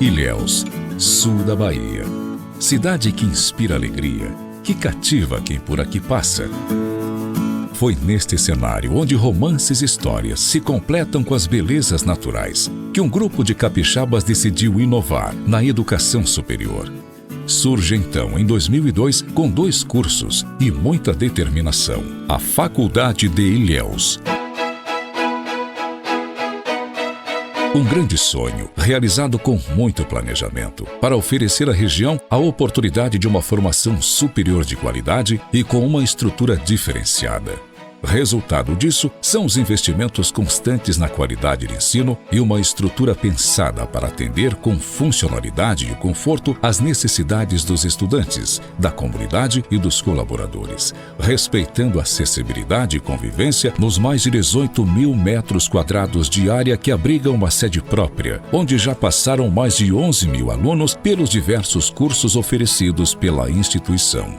Ilhéus, sul da Bahia. Cidade que inspira alegria, que cativa quem por aqui passa. Foi neste cenário onde romances e histórias se completam com as belezas naturais que um grupo de capixabas decidiu inovar na educação superior. Surge então, em 2002, com 2 cursos e muita determinação, a Faculdade de Ilhéus. Um grande sonho, realizado com muito planejamento, para oferecer à região a oportunidade de uma formação superior de qualidade e com uma estrutura diferenciada. Resultado disso são os investimentos constantes na qualidade de ensino e uma estrutura pensada para atender com funcionalidade e conforto as necessidades dos estudantes, da comunidade e dos colaboradores, respeitando a acessibilidade e convivência nos mais de 18 mil metros quadrados de área que abriga uma sede própria, onde já passaram mais de 11 mil alunos pelos diversos cursos oferecidos pela instituição.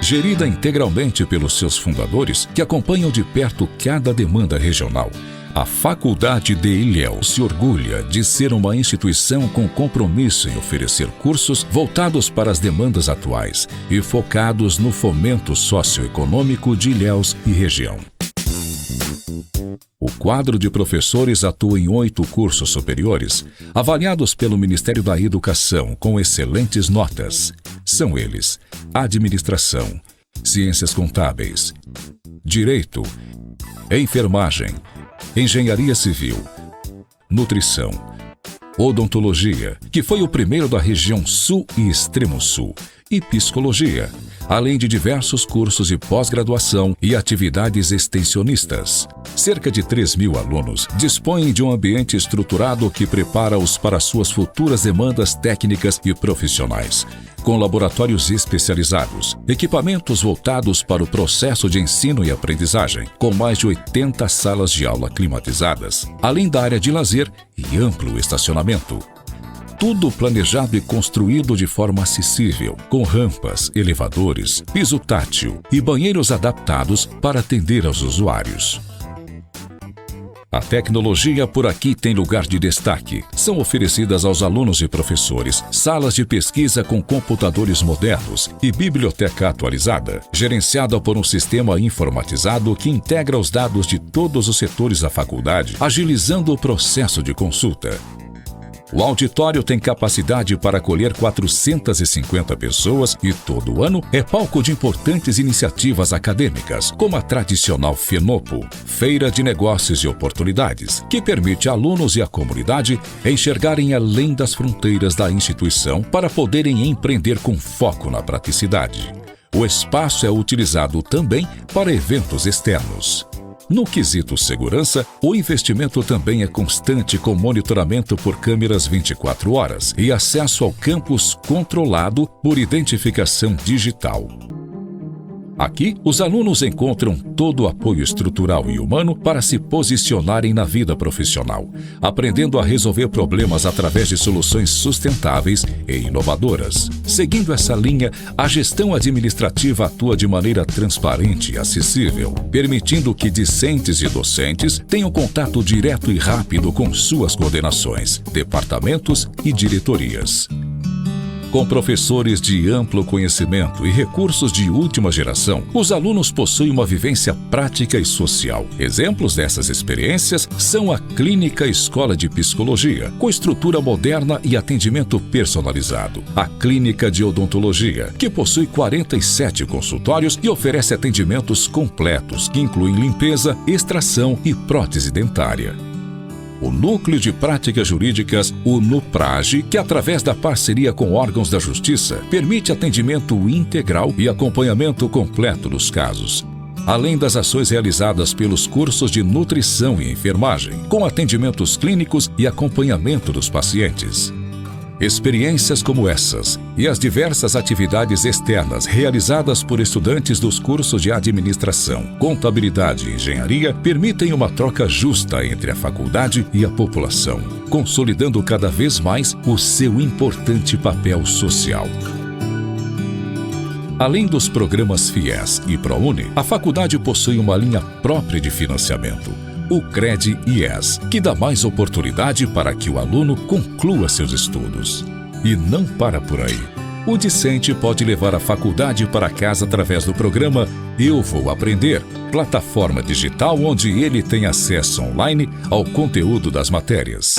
Gerida integralmente pelos seus fundadores, que acompanham de perto cada demanda regional, a Faculdade de Ilhéus se orgulha de ser uma instituição com compromisso em oferecer cursos voltados para as demandas atuais e focados no fomento socioeconômico de Ilhéus e região. O quadro de professores atua em 8 cursos superiores, avaliados pelo Ministério da Educação com excelentes notas. São eles: Administração, Ciências Contábeis, Direito, Enfermagem, Engenharia Civil, Nutrição, Odontologia, que foi o primeiro da região Sul e Extremo Sul, e Psicologia, além de diversos cursos de pós-graduação e atividades extensionistas. Cerca de 3 mil alunos dispõem de um ambiente estruturado que prepara-os para suas futuras demandas técnicas e profissionais, com laboratórios especializados, equipamentos voltados para o processo de ensino e aprendizagem, com mais de 80 salas de aula climatizadas, além da área de lazer e amplo estacionamento. Tudo planejado e construído de forma acessível, com rampas, elevadores, piso tátil e banheiros adaptados para atender aos usuários. A tecnologia por aqui tem lugar de destaque. São oferecidas aos alunos e professores salas de pesquisa com computadores modernos e biblioteca atualizada, gerenciada por um sistema informatizado que integra os dados de todos os setores da faculdade, agilizando o processo de consulta. O auditório tem capacidade para acolher 450 pessoas e todo ano é palco de importantes iniciativas acadêmicas, como a tradicional FENOPO, Feira de Negócios e Oportunidades, que permite a alunos e a comunidade enxergarem além das fronteiras da instituição para poderem empreender com foco na praticidade. O espaço é utilizado também para eventos externos. No quesito segurança, o investimento também é constante com monitoramento por câmeras 24 horas e acesso ao campus controlado por identificação digital. Aqui, os alunos encontram todo o apoio estrutural e humano para se posicionarem na vida profissional, aprendendo a resolver problemas através de soluções sustentáveis e inovadoras. Seguindo essa linha, a gestão administrativa atua de maneira transparente e acessível, permitindo que discentes e docentes tenham contato direto e rápido com suas coordenações, departamentos e diretorias. Com professores de amplo conhecimento e recursos de última geração, os alunos possuem uma vivência prática e social. Exemplos dessas experiências são a Clínica Escola de Psicologia, com estrutura moderna e atendimento personalizado. A Clínica de Odontologia, que possui 47 consultórios e oferece atendimentos completos, que incluem limpeza, extração e prótese dentária. O Núcleo de Práticas Jurídicas, o NUPRAGE, que através da parceria com órgãos da Justiça, permite atendimento integral e acompanhamento completo dos casos, além das ações realizadas pelos cursos de nutrição e enfermagem, com atendimentos clínicos e acompanhamento dos pacientes. Experiências como essas e as diversas atividades externas realizadas por estudantes dos cursos de administração, contabilidade e engenharia permitem uma troca justa entre a faculdade e a população, consolidando cada vez mais o seu importante papel social. Além dos programas FIES e ProUni, a faculdade possui uma linha própria de financiamento. O CRED-IES, que dá mais oportunidade para que o aluno conclua seus estudos. E não para por aí. O discente pode levar a faculdade para casa através do programa Eu Vou Aprender, plataforma digital onde ele tem acesso online ao conteúdo das matérias.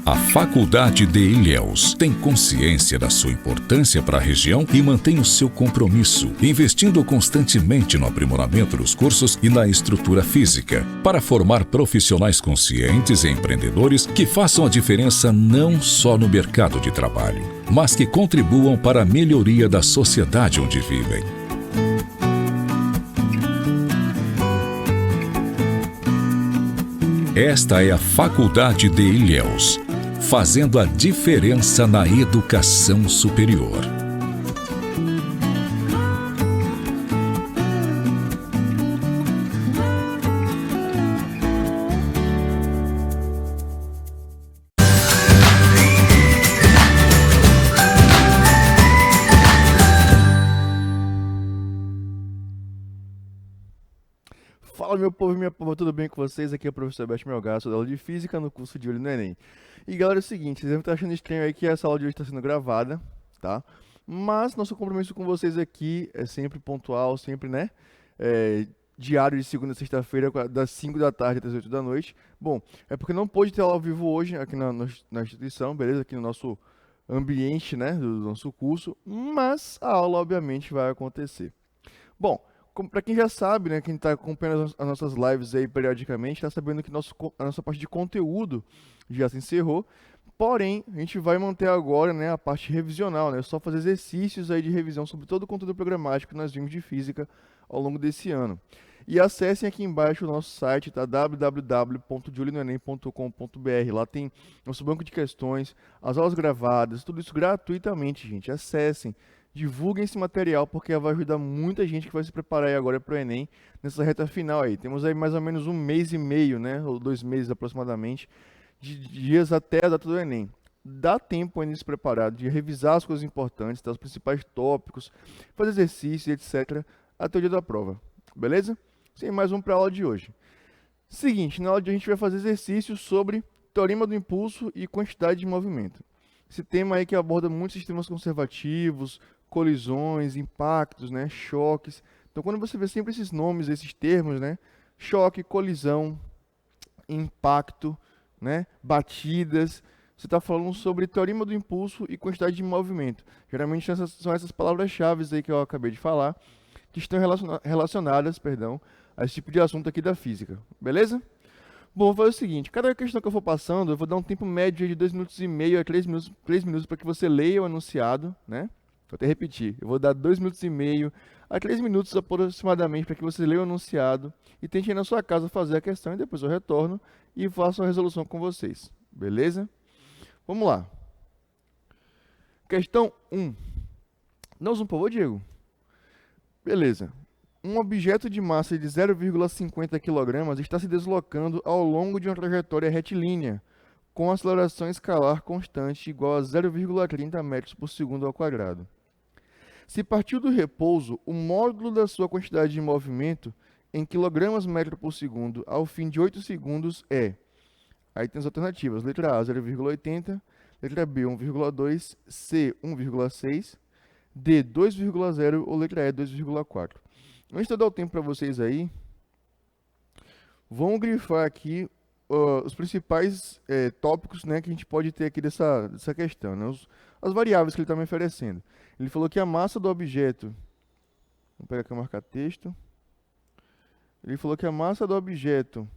A Faculdade de Ilhéus tem consciência da sua importância para a região e mantém o seu compromisso, investindo constantemente no aprimoramento dos cursos e na estrutura física, para formar profissionais conscientes e empreendedores que façam a diferença não só no mercado de trabalho, mas que contribuam para a melhoria da sociedade onde vivem. Esta é a Faculdade de Ilhéus, fazendo a diferença na educação superior. Fala, meu povo e minha povo, tudo bem com vocês? Aqui é o professor Alberto Melgar, sou da aula de Física no curso de Olho no Enem. E galera, é o seguinte, vocês devem estar achando estranho aí que essa aula de hoje está sendo gravada, tá? Mas nosso compromisso com vocês aqui é sempre pontual, sempre, né? Diário de segunda a sexta-feira, das 5 da tarde até as 8 da noite. Bom, é porque não pôde ter aula ao vivo hoje aqui na instituição, beleza? Aqui no nosso ambiente, né? Do nosso curso, mas a aula, obviamente, vai acontecer. Bom, para quem já sabe, né, quem está acompanhando as nossas lives aí periodicamente, está sabendo que a nossa parte de conteúdo já se encerrou. Porém, a gente vai manter agora, né, a parte revisional, né, só fazer exercícios aí de revisão sobre todo o conteúdo programático que nós vimos de física ao longo desse ano. E acessem aqui embaixo o nosso site, tá? www.deolhonoenem.com.br. Lá tem nosso banco de questões, as aulas gravadas, tudo isso gratuitamente, gente. Acessem. Divulguem esse material porque vai ajudar muita gente que vai se preparar aí agora para o Enem nessa reta final aí. Temos aí mais ou menos 1 mês e meio, né, ou 2 meses aproximadamente, de dias até a data do Enem. Dá tempo ainda de se preparar, de revisar as coisas importantes, tá, os principais tópicos, fazer exercícios, etc., até o dia da prova, beleza? Sem mais um para a aula de hoje. Seguinte, na aula de hoje a gente vai fazer exercícios sobre teorema do impulso e quantidade de movimento. Esse tema aí que aborda muitos sistemas conservativos, colisões, impactos, né, choques. Então, quando você vê sempre esses nomes, esses termos, né, choque, colisão, impacto, né, batidas, você está falando sobre teorema do impulso e quantidade de movimento. Geralmente são essas palavras-chave aí que eu acabei de falar, que estão relacionadas, a esse tipo de assunto aqui da física. Beleza? Bom, vou fazer o seguinte, cada questão que eu for passando, eu vou dar um tempo médio de 2 minutos e meio a 3 minutos para que você leia o enunciado, né? Vou até repetir, eu vou dar 2 minutos e meio a 3 minutos aproximadamente para que você leia o enunciado e tente ir na sua casa fazer a questão e depois eu retorno e faço a resolução com vocês, beleza? Vamos lá. Questão 1. Não zoom, por favor, Diego. Beleza. Um objeto de massa de 0,50 kg está se deslocando ao longo de uma trajetória retilínea, com aceleração escalar constante igual a 0,30 metros por segundo ao quadrado. Se partir do repouso, o módulo da sua quantidade de movimento em kg/metro por segundo ao fim de 8 segundos é... Aí tem as alternativas. Letra A, 0,80. Letra B, 1,2. C, 1,6. D, 2,0. Ou letra E, 2,4. Antes de eu dar o tempo para vocês aí, vamos grifar aqui os principais tópicos, né, que a gente pode ter aqui dessa questão, né, as variáveis que ele está me oferecendo. Ele falou que a massa do objeto... Vamos pegar aqui e marcar texto. Ele falou que a massa do objeto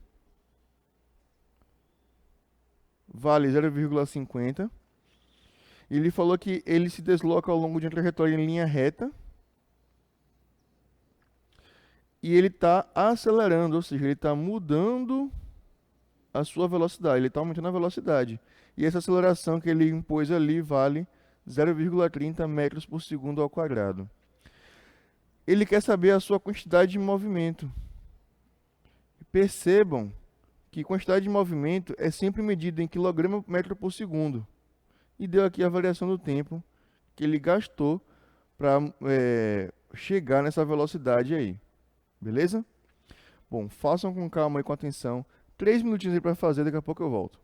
vale 0,50. Ele falou que ele se desloca ao longo de uma trajetória em linha reta. E ele está acelerando, ou seja, ele está mudando a sua velocidade, ele está aumentando a velocidade. E essa aceleração que ele impôs ali vale 0,30 metros por segundo ao quadrado. Ele quer saber a sua quantidade de movimento. Percebam que quantidade de movimento é sempre medida em kg/metro por segundo. E deu aqui a variação do tempo que ele gastou para chegar nessa velocidade aí. Beleza? Bom, façam com calma e com atenção. 3 minutinhos aí para fazer, daqui a pouco eu volto.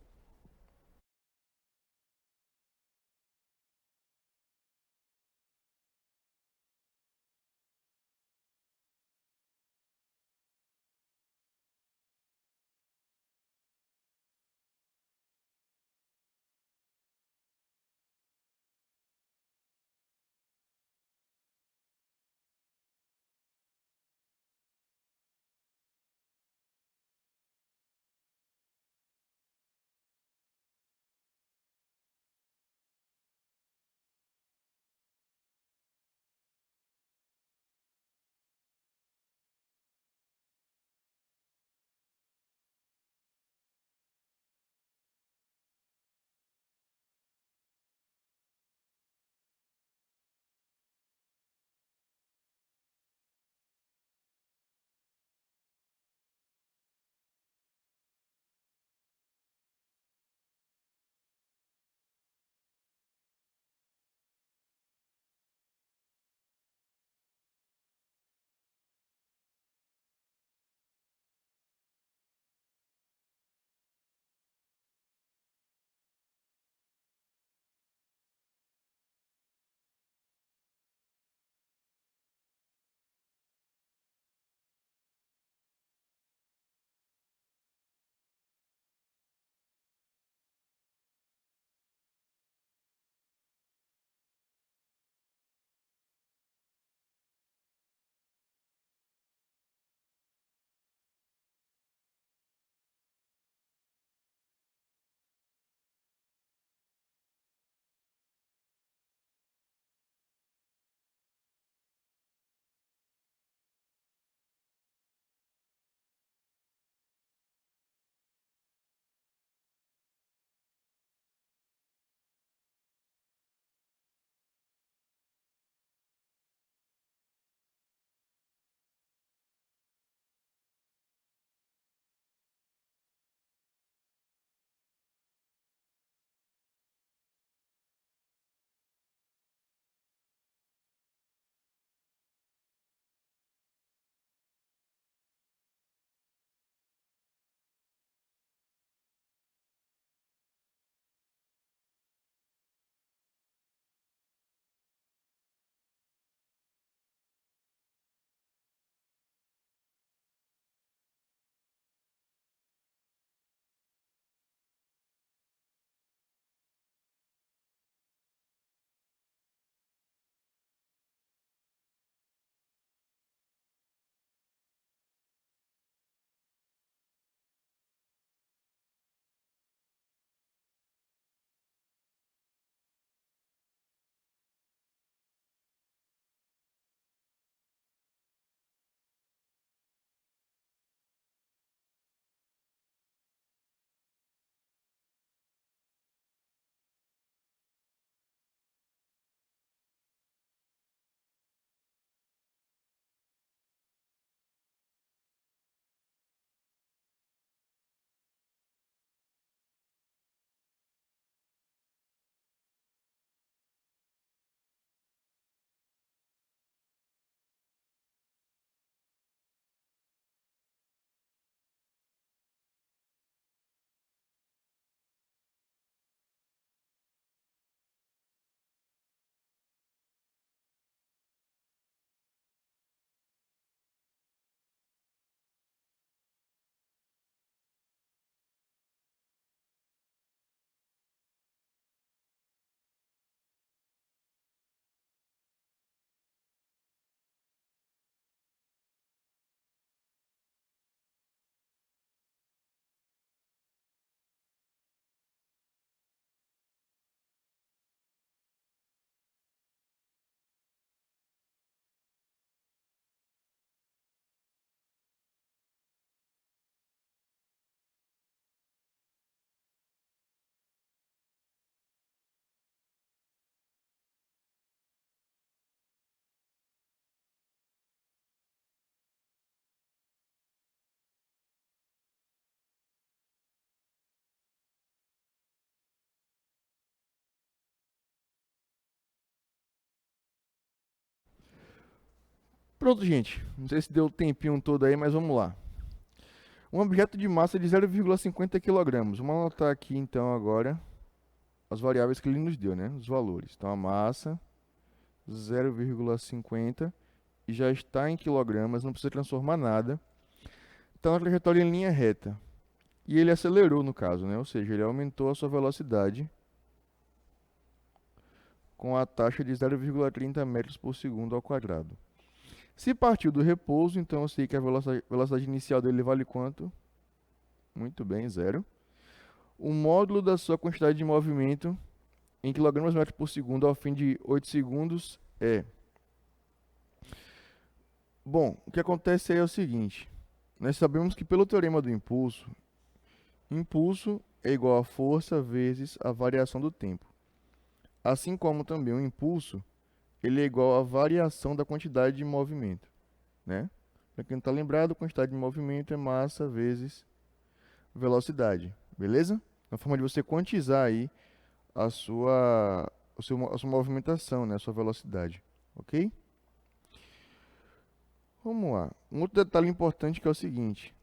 Pronto, gente. Não sei se deu o tempinho todo aí, mas vamos lá. Um objeto de massa de 0,50 kg. Vamos anotar aqui então agora as variáveis que ele nos deu, né? Os valores. Então a massa 0,50 e já está em quilogramas, não precisa transformar nada. Está na trajetória em linha reta. E ele acelerou no caso, né? Ou seja, ele aumentou a sua velocidade com a taxa de 0,30 metros por segundo ao quadrado. Se partiu do repouso, então eu sei que a velocidade inicial dele vale quanto? Muito bem, zero. O módulo da sua quantidade de movimento em quilogramas metros por segundo ao fim de 8 segundos é... Bom, o que acontece aí é o seguinte. Nós sabemos que pelo teorema do impulso, impulso é igual a força vezes a variação do tempo. Assim como também o impulso, ele é igual à variação da quantidade de movimento, né? Para quem não está lembrado, quantidade de movimento é massa vezes velocidade, beleza? Uma forma de você quantizar aí a sua movimentação, né? A sua velocidade, ok? Vamos lá. Um outro detalhe importante que é o seguinte.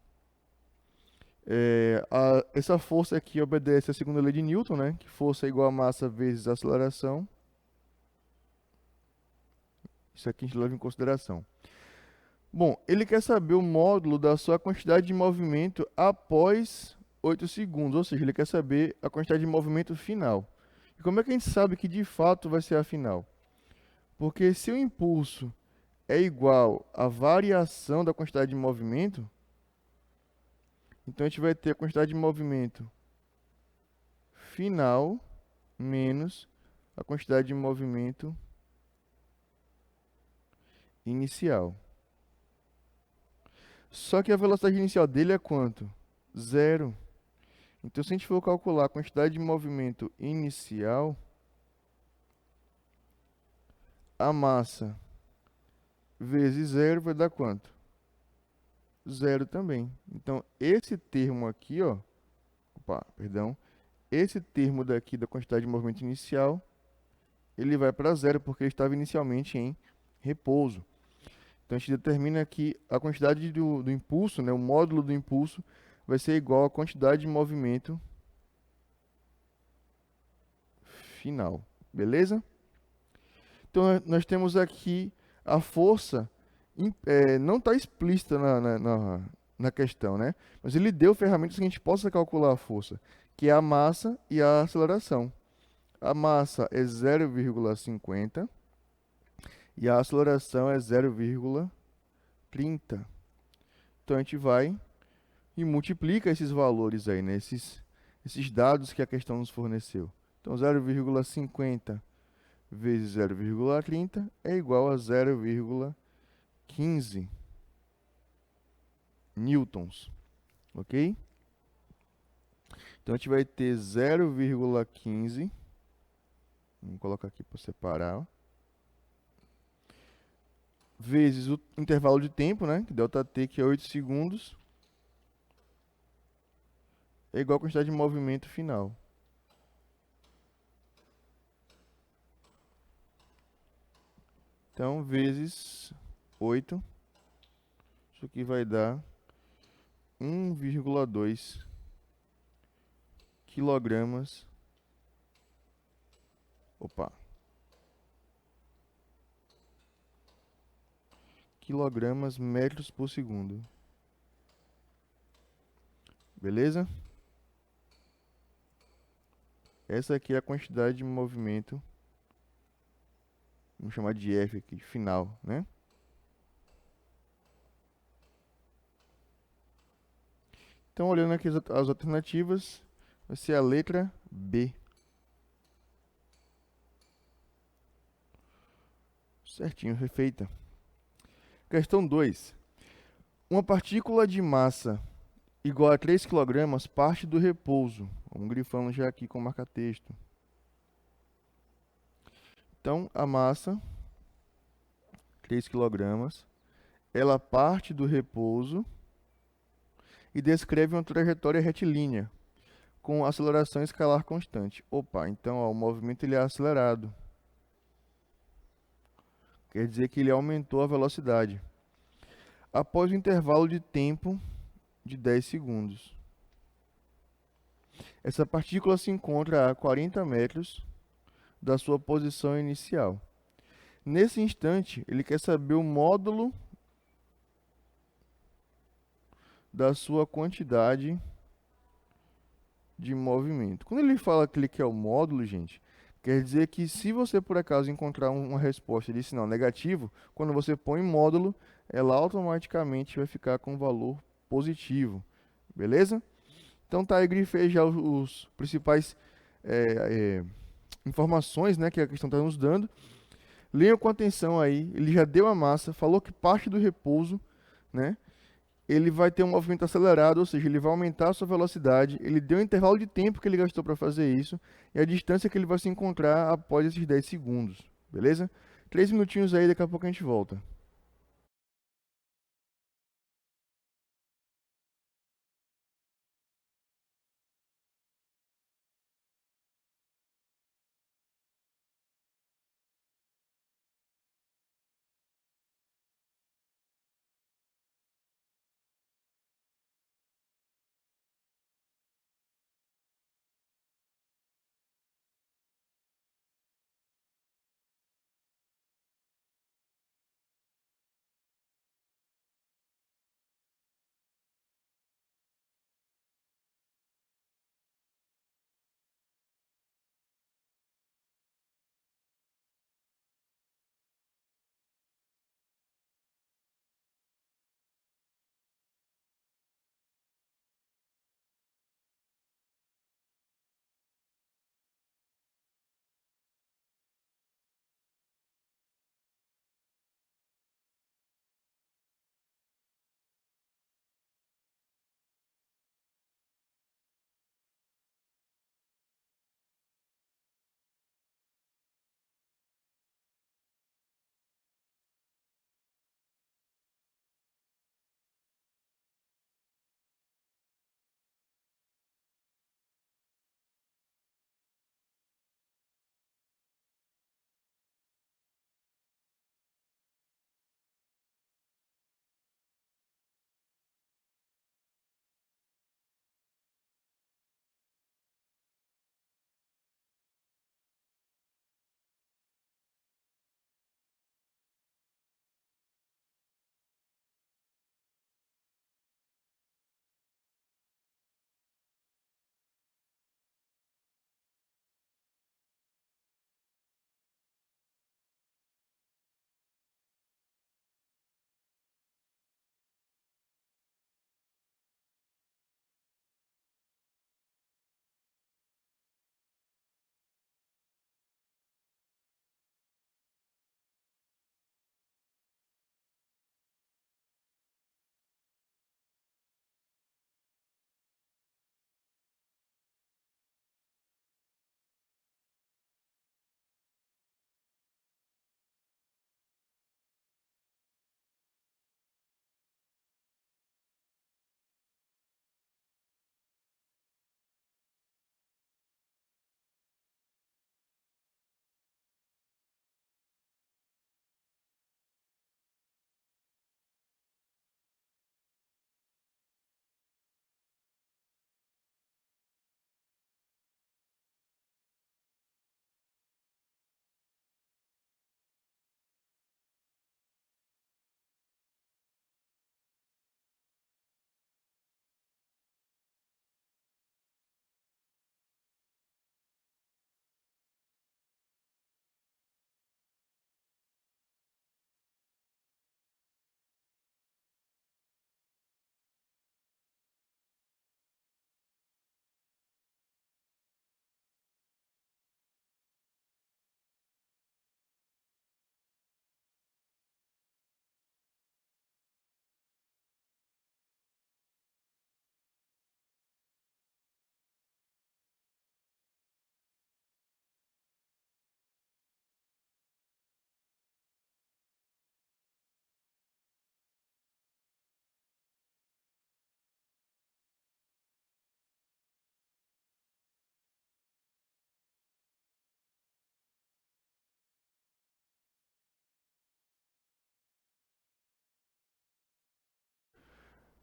Essa força aqui obedece à segunda lei de Newton, né? Que força é igual a massa vezes a aceleração. Isso aqui a gente leva em consideração. Bom, ele quer saber o módulo da sua quantidade de movimento após 8 segundos, ou seja, ele quer saber a quantidade de movimento final. E como é que a gente sabe que de fato vai ser a final? Porque se o impulso é igual à variação da quantidade de movimento, então a gente vai ter a quantidade de movimento final menos a quantidade de movimento inicial. Só que a velocidade inicial dele é quanto? Zero. Então, se a gente for calcular a quantidade de movimento inicial, a massa vezes zero vai dar quanto? Zero também. Então, esse termo aqui, ó, esse termo daqui da quantidade de movimento inicial, ele vai para zero, porque ele estava inicialmente em repouso. Então, a gente determina que a quantidade do impulso, né, o módulo do impulso, vai ser igual à quantidade de movimento final. Beleza? Então, nós temos aqui a força, não está explícita na questão, né? Mas ele deu ferramentas que a gente possa calcular a força, que é a massa e a aceleração. A massa é 0,50 e a aceleração é 0,30. Então a gente vai e multiplica esses valores aí, né? Esses dados que a questão nos forneceu. Então 0,50 vezes 0,30 é igual a 0,15 newtons, ok? Então a gente vai ter 0,15, vamos colocar aqui para separar, vezes o intervalo de tempo, né, que ΔT, que é 8 segundos, é igual a quantidade de movimento final. Então, vezes 8, isso aqui vai dar 1,2 quilogramas. Quilogramas metros por segundo. Beleza? Essa aqui é a quantidade de movimento. Vamos chamar de F aqui, final, né? Então, olhando aqui as alternativas, vai ser a letra B. Certinho, refeita. Questão 2. Uma partícula de massa igual a 3 kg parte do repouso. Vamos grifando já aqui com marca-texto. Então, a massa, 3 kg, ela parte do repouso e descreve uma trajetória retilínea com aceleração escalar constante. Então ó, o movimento ele é acelerado. Quer dizer que ele aumentou a velocidade. Após o intervalo de tempo de 10 segundos. Essa partícula se encontra a 40 metros da sua posição inicial. Nesse instante, ele quer saber o módulo da sua quantidade de movimento. Quando ele fala que ele quer o módulo, gente, quer dizer que se você por acaso encontrar uma resposta de sinal negativo, quando você põe módulo, ela automaticamente vai ficar com valor positivo. Beleza? Então tá aí, grifei já os principais informações, né, que a questão está nos dando. Leiam com atenção aí, ele já deu a massa, falou que parte do repouso, né, ele vai ter um movimento acelerado, ou seja, ele vai aumentar a sua velocidade, ele deu o intervalo de tempo que ele gastou para fazer isso e a distância que ele vai se encontrar após esses 10 segundos, beleza? 3 minutinhos aí, daqui a pouco a gente volta.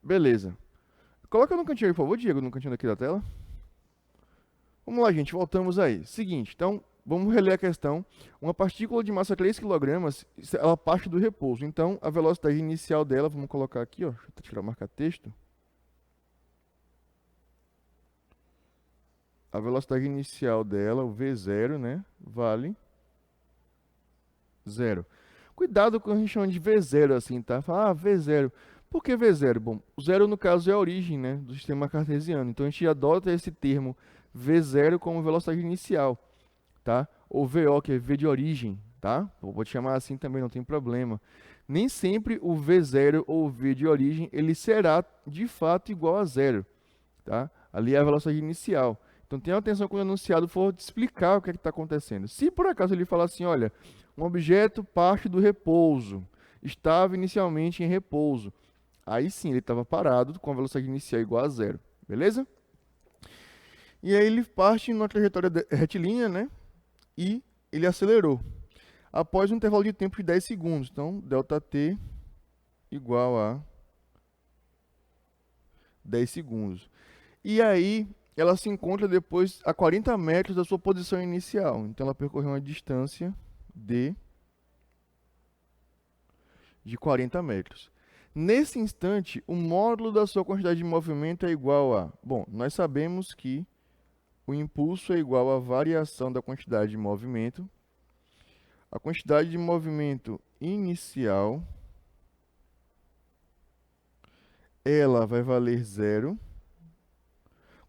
Beleza. Coloca no cantinho aí, por favor, Diego, no cantinho daqui da tela. Vamos lá, gente, voltamos aí. Seguinte, então, vamos reler a questão. Uma partícula de massa 3 kg, ela parte do repouso. Então, a velocidade inicial dela, vamos colocar aqui, ó, deixa eu tirar o marca-texto. A velocidade inicial dela, o V0, né, vale 0. Cuidado com a gente chama de V0 assim, tá? Fala, V0. Por que V0? Bom, o zero no caso é a origem, né, do sistema cartesiano. Então a gente adota esse termo V0 como velocidade inicial, tá? Ou VO, que é V de origem, tá? Eu vou te chamar assim também, não tem problema. Nem sempre o V0 ou o V de origem, ele será de fato igual a zero, tá? Ali é a velocidade inicial. Então tenha atenção quando o enunciado for te explicar o que é que está acontecendo. Se por acaso ele falar assim, olha, um objeto parte do repouso, estava inicialmente em repouso, aí sim ele estava parado com a velocidade inicial igual a zero, beleza? E aí ele parte numa trajetória retilínea, né? E ele acelerou após um intervalo de tempo de 10 segundos. Então, ΔT igual a 10 segundos. E aí ela se encontra depois a 40 metros da sua posição inicial. Então ela percorreu uma distância de 40 metros. Nesse instante, o módulo da sua quantidade de movimento é igual a... Bom, nós sabemos que o impulso é igual à variação da quantidade de movimento. A quantidade de movimento inicial, ela vai valer 0.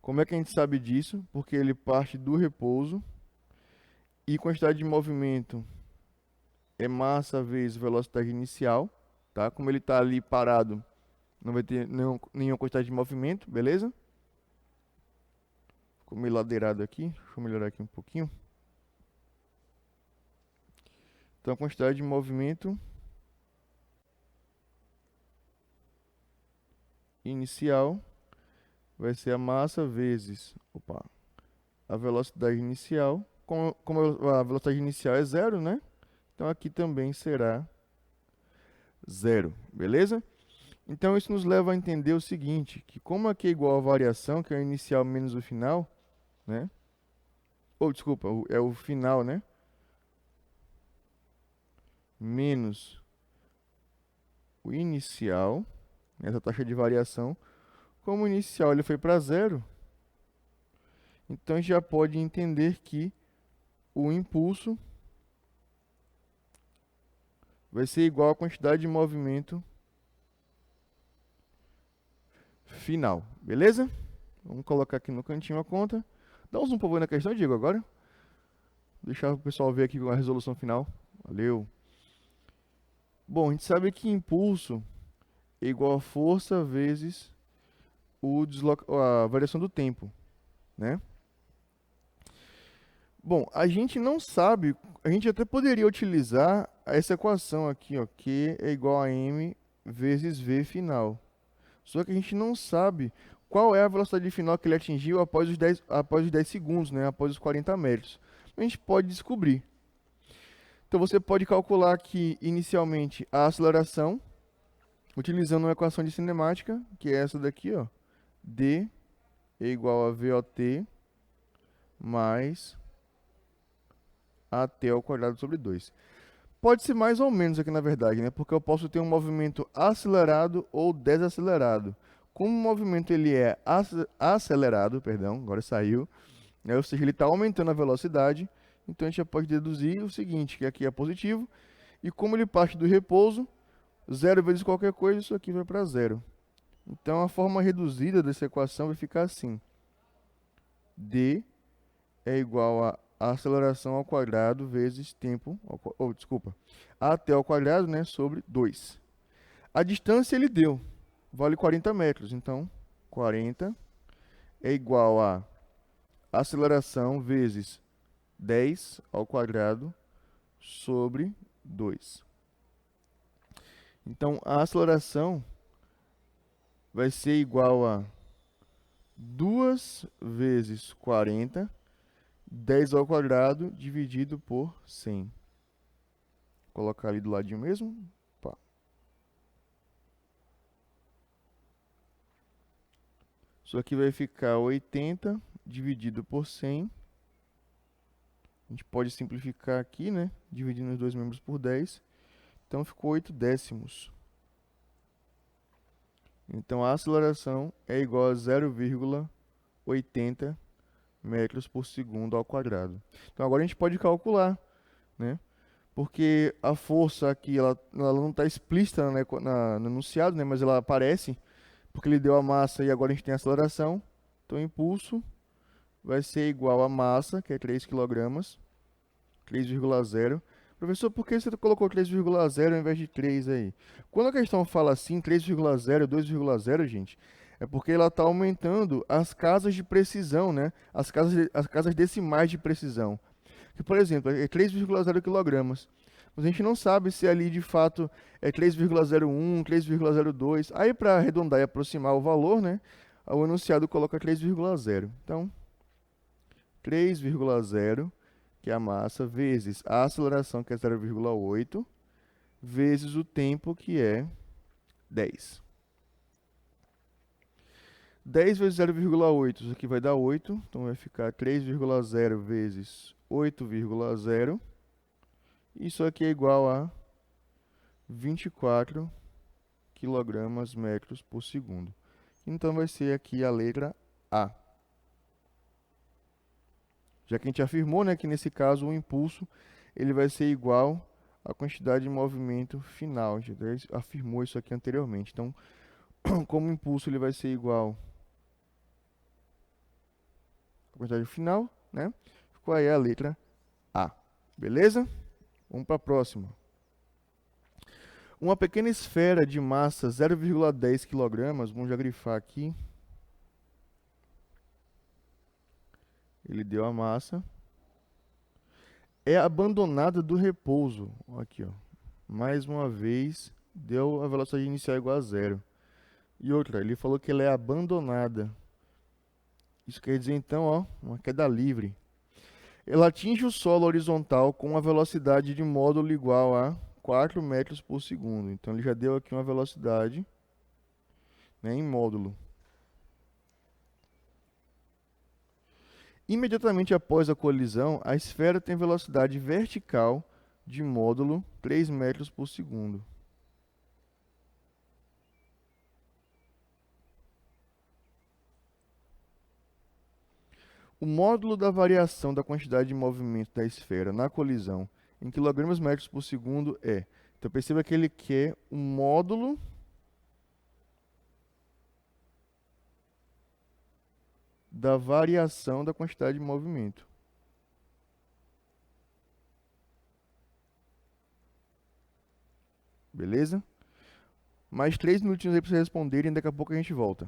Como é que a gente sabe disso? Porque ele parte do repouso e quantidade de movimento é massa vezes velocidade inicial, tá? Como ele está ali parado, não vai ter nenhuma quantidade de movimento, beleza? Ficou meio ladeirado aqui, deixa eu melhorar aqui um pouquinho. Então a quantidade de movimento inicial vai ser a massa vezes, a velocidade inicial. Como a velocidade inicial é 0, né? Então aqui também será 0, beleza? Então isso nos leva a entender o seguinte, que como aqui é igual a variação, que é o inicial menos o final, né? Ou, desculpa, é o final, né? Menos o inicial, essa taxa de variação. Como o inicial ele foi para 0, então a gente já pode entender que o impulso vai ser igual à quantidade de movimento final, beleza? Vamos colocar aqui no cantinho a conta. Dá um zoom por favor na questão, Diego, agora. Deixar o pessoal ver aqui a resolução final. Valeu. Bom, a gente sabe que impulso é igual a força vezes a variação do tempo, né? Bom, a gente não sabe, a gente até poderia utilizar essa equação aqui, ó, Q é igual a m vezes v final. Só que a gente não sabe qual é a velocidade final que ele atingiu após os 10 segundos, né? Após os 40 metros. A gente pode descobrir. Então você pode calcular aqui inicialmente a aceleração, utilizando uma equação de cinemática, que é essa daqui, ó. D é igual a VOT mais AT ao quadrado sobre 2. Pode ser mais ou menos aqui na verdade, né? Porque eu posso ter um movimento acelerado ou desacelerado. Como o movimento ele é acelerado, perdão, agora saiu, né? Ou seja, ele está aumentando a velocidade, então a gente já pode deduzir o seguinte, que aqui é positivo, e como ele parte do repouso, 0 vezes qualquer coisa, isso aqui vai para 0. Então a forma reduzida dessa equação vai ficar assim. D é igual a aceleração ao quadrado vezes tempo, AT ao quadrado, né, sobre 2. A distância ele deu, vale 40 metros, então 40 é igual a aceleração vezes 10 ao quadrado sobre 2. Então a aceleração vai ser igual a 2 vezes 40, 10 ao quadrado dividido por 100. Vou colocar ali do ladinho mesmo. Pá. Isso aqui vai ficar 80 dividido por 100. A gente pode simplificar aqui, né? Dividindo os dois membros por 10. Então ficou 8 décimos. Então a aceleração é igual a 0,80 metros por segundo ao quadrado. Então agora a gente pode calcular, né? Porque a força aqui ela não está explícita, né, no enunciado, né? Mas ela aparece porque ele deu a massa e agora a gente tem a aceleração. Então o impulso vai ser igual a massa, que é 3 kg, 3,0. Professor, por que você colocou 3,0 ao invés de 3 aí? Quando a questão fala assim, 3,0, 2,0, gente, é porque ela está aumentando as casas de precisão, né? As casas decimais de precisão. Que, por exemplo, é 3,0 kg. Mas a gente não sabe se ali de fato é 3,01, 3,02. Aí, para arredondar e aproximar o valor, né? O enunciado coloca 3,0. Então, 3,0, que é a massa, vezes a aceleração, que é 0,8, vezes o tempo, que é 10. 10 vezes 0,8, isso aqui vai dar 8, então vai ficar 3,0 vezes 8,0. Isso aqui é igual a 24 kg metros por segundo. Então vai ser aqui a letra A. Já que a gente afirmou, né, que nesse caso o impulso ele vai ser igual à quantidade de movimento final. A gente afirmou isso aqui anteriormente. Então, como o impulso ele vai ser igual à quantidade final, né? Ficou aí a letra A. Beleza? Vamos para a próxima. Uma pequena esfera de massa 0,10 kg, vamos já grifar aqui. Ele deu a massa. É abandonada do repouso. Aqui, ó. Mais uma vez, deu a velocidade inicial igual a 0. E outra, ele falou que ela é abandonada. Isso quer dizer, então, ó, uma queda livre. Ela atinge o solo horizontal com uma velocidade de módulo igual a 4 metros por segundo. Então, ele já deu aqui uma velocidade, né, em módulo. Imediatamente após a colisão, a esfera tem velocidade vertical de módulo 3 metros por segundo. O módulo da variação da quantidade de movimento da esfera na colisão em km/metros por segundo é. Então perceba que ele quer o módulo da variação da quantidade de movimento. Beleza? Mais 3 minutinhos aí para vocês responderem, daqui a pouco a gente volta.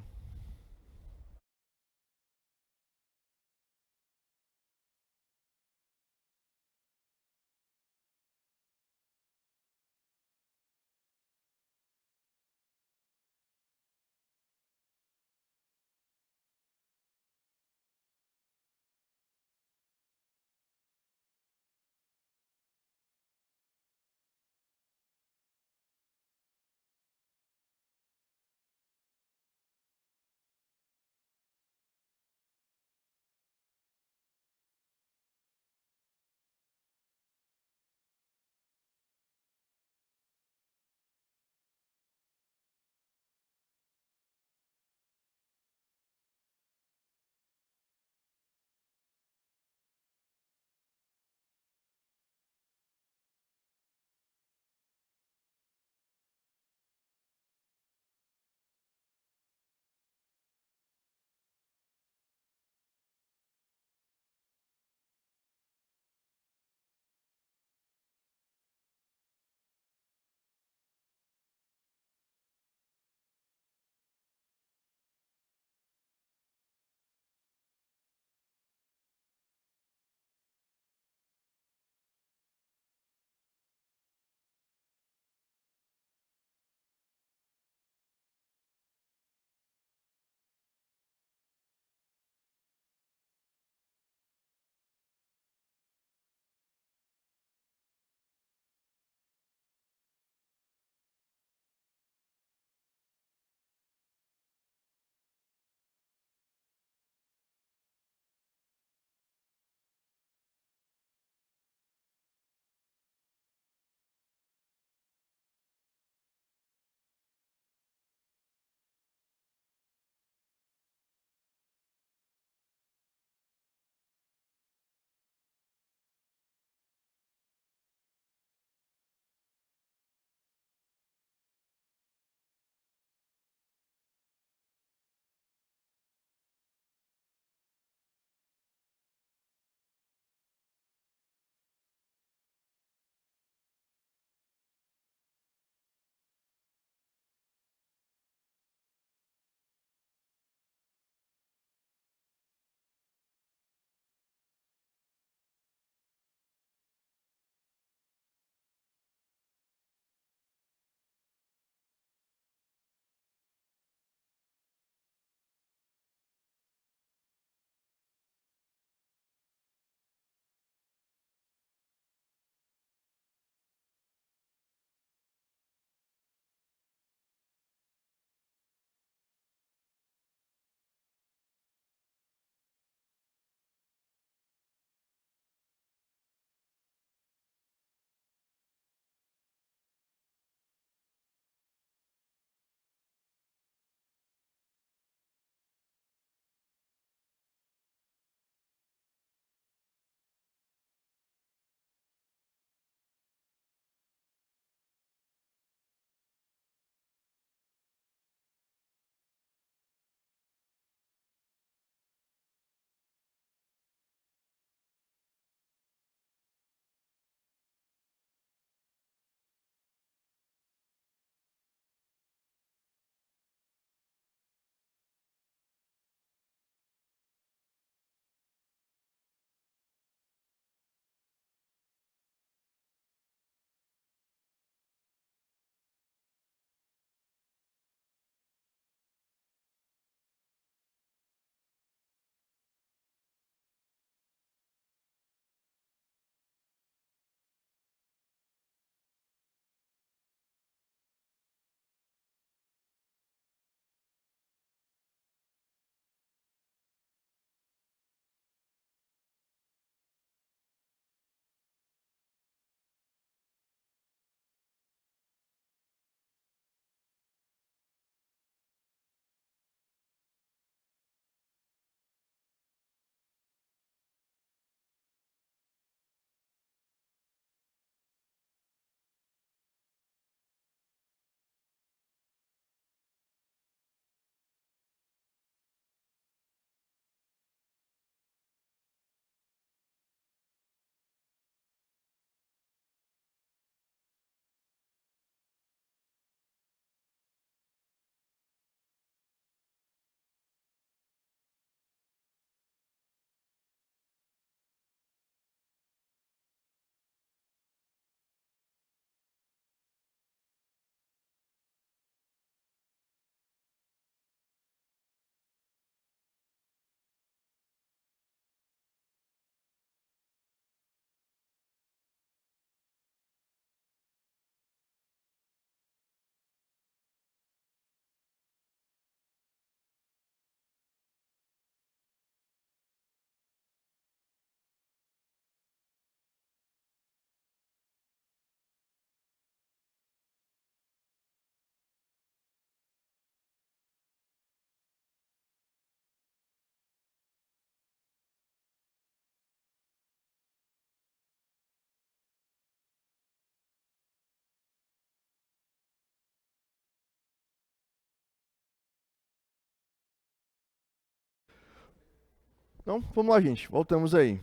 Então, vamos lá, gente. Voltamos aí.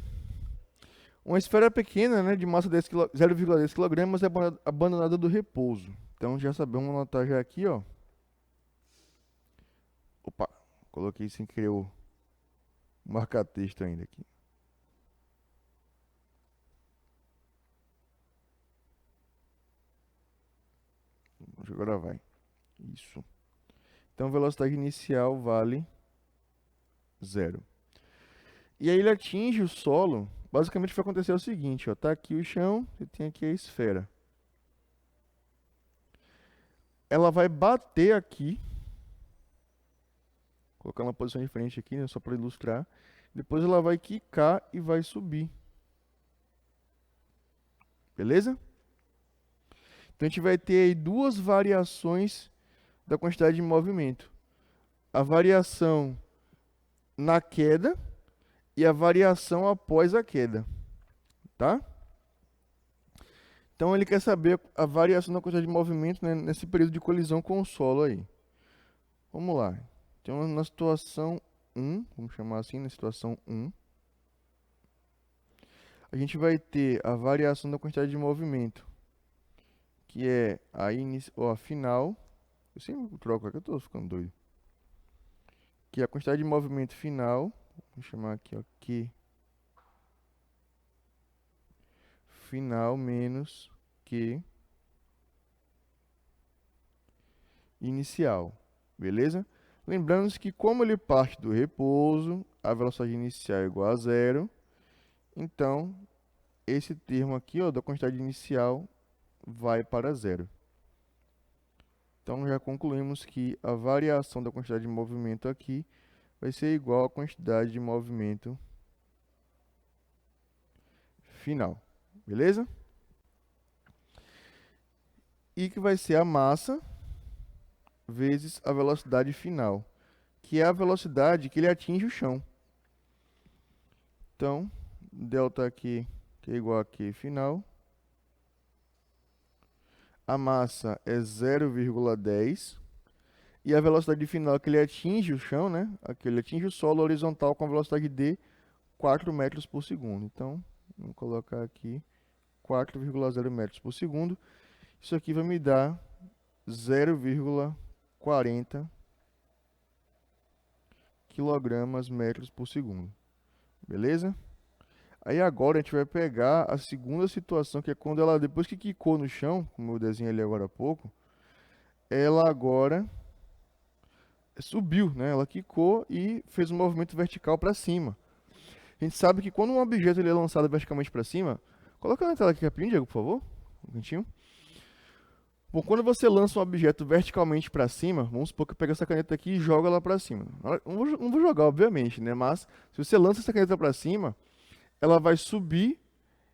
Uma esfera pequena, né, de massa 0,10 kg é abandonada do repouso. Então, já sabemos, vamos anotar já aqui, ó. Opa, coloquei sem querer o marca-texto ainda aqui. Agora vai. Isso. Então, velocidade inicial vale 0. E aí ele atinge o solo. Basicamente vai acontecer o seguinte, ó. Tá aqui o chão e tem aqui a esfera. Ela vai bater aqui. Vou colocar uma posição diferente aqui, né, só para ilustrar. Depois ela vai quicar e vai subir. Beleza? Então a gente vai ter aí duas variações da quantidade de movimento. A variação na queda e a variação após a queda, tá? Então ele quer saber a variação da quantidade de movimento, né, nesse período de colisão com o solo aí. Vamos lá. Então na situação 1, vamos chamar assim, na situação 1, a gente vai ter a variação da quantidade de movimento, que é a final. Eu sempre troco aqui, eu tô ficando doido. Que é a quantidade de movimento final. Vou chamar aqui, ó, Q final menos Q inicial. Beleza? Lembrando que como ele parte do repouso, a velocidade inicial é igual a 0. Então, esse termo aqui, ó, da quantidade inicial vai para 0. Então, já concluímos que a variação da quantidade de movimento aqui vai ser igual à quantidade de movimento final. Beleza? E que vai ser a massa vezes a velocidade final, que é a velocidade que ele atinge o chão. Então, delta aqui, que é igual a Q final. A massa é 0,10. E a velocidade final que ele atinge o chão, né? Aqui ele atinge o solo horizontal com a velocidade de 4 metros por segundo. Então, vou colocar aqui 4,0 metros por segundo. Isso aqui vai me dar 0,40 quilogramas metros por segundo. Beleza? Aí agora a gente vai pegar a segunda situação, que é quando ela, depois que quicou no chão, como eu desenhei ali agora há pouco, ela agora subiu, né? Ela quicou e fez um movimento vertical para cima. A gente sabe que quando um objeto ele é lançado verticalmente para cima, coloca na tela aqui rapidinho, Diego, por favor. Um minutinho. Bom, quando você lança um objeto verticalmente para cima, vamos supor que eu pego essa caneta aqui e jogo ela para cima. Não vou jogar, obviamente, né? Mas se você lança essa caneta para cima, ela vai subir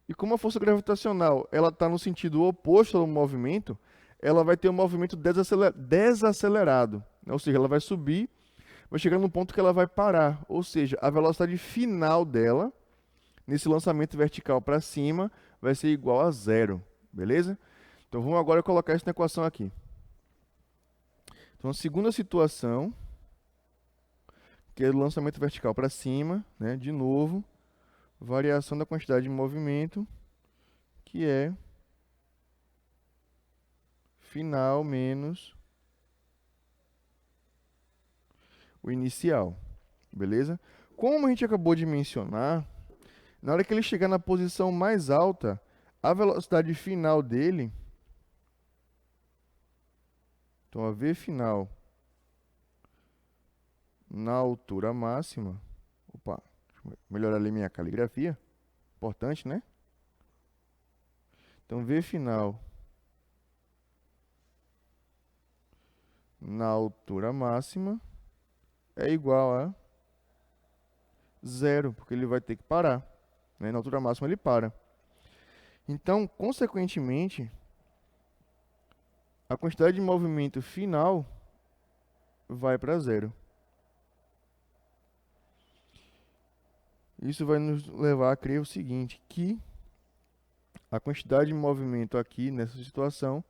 e como a força gravitacional ela está no sentido oposto ao movimento, ela vai ter um movimento desacelerado. Ou seja, ela vai subir, vai chegar num ponto que ela vai parar. Ou seja, a velocidade final dela, nesse lançamento vertical para cima, vai ser igual a 0. Beleza? Então vamos agora colocar isso na equação aqui. Então a segunda situação, que é o lançamento vertical para cima, né? De novo, variação da quantidade de movimento, que é final menos o inicial, beleza? Como a gente acabou de mencionar, na hora que ele chegar na posição mais alta, a velocidade final dele, então a V final na altura máxima, opa, deixa eu melhorar ali minha caligrafia, importante, né? Então V final na altura máxima é igual a 0, porque ele vai ter que parar, né? Na altura máxima ele para. Então, consequentemente, a quantidade de movimento final vai para 0. Isso vai nos levar a crer o seguinte, que a quantidade de movimento aqui, nessa situação,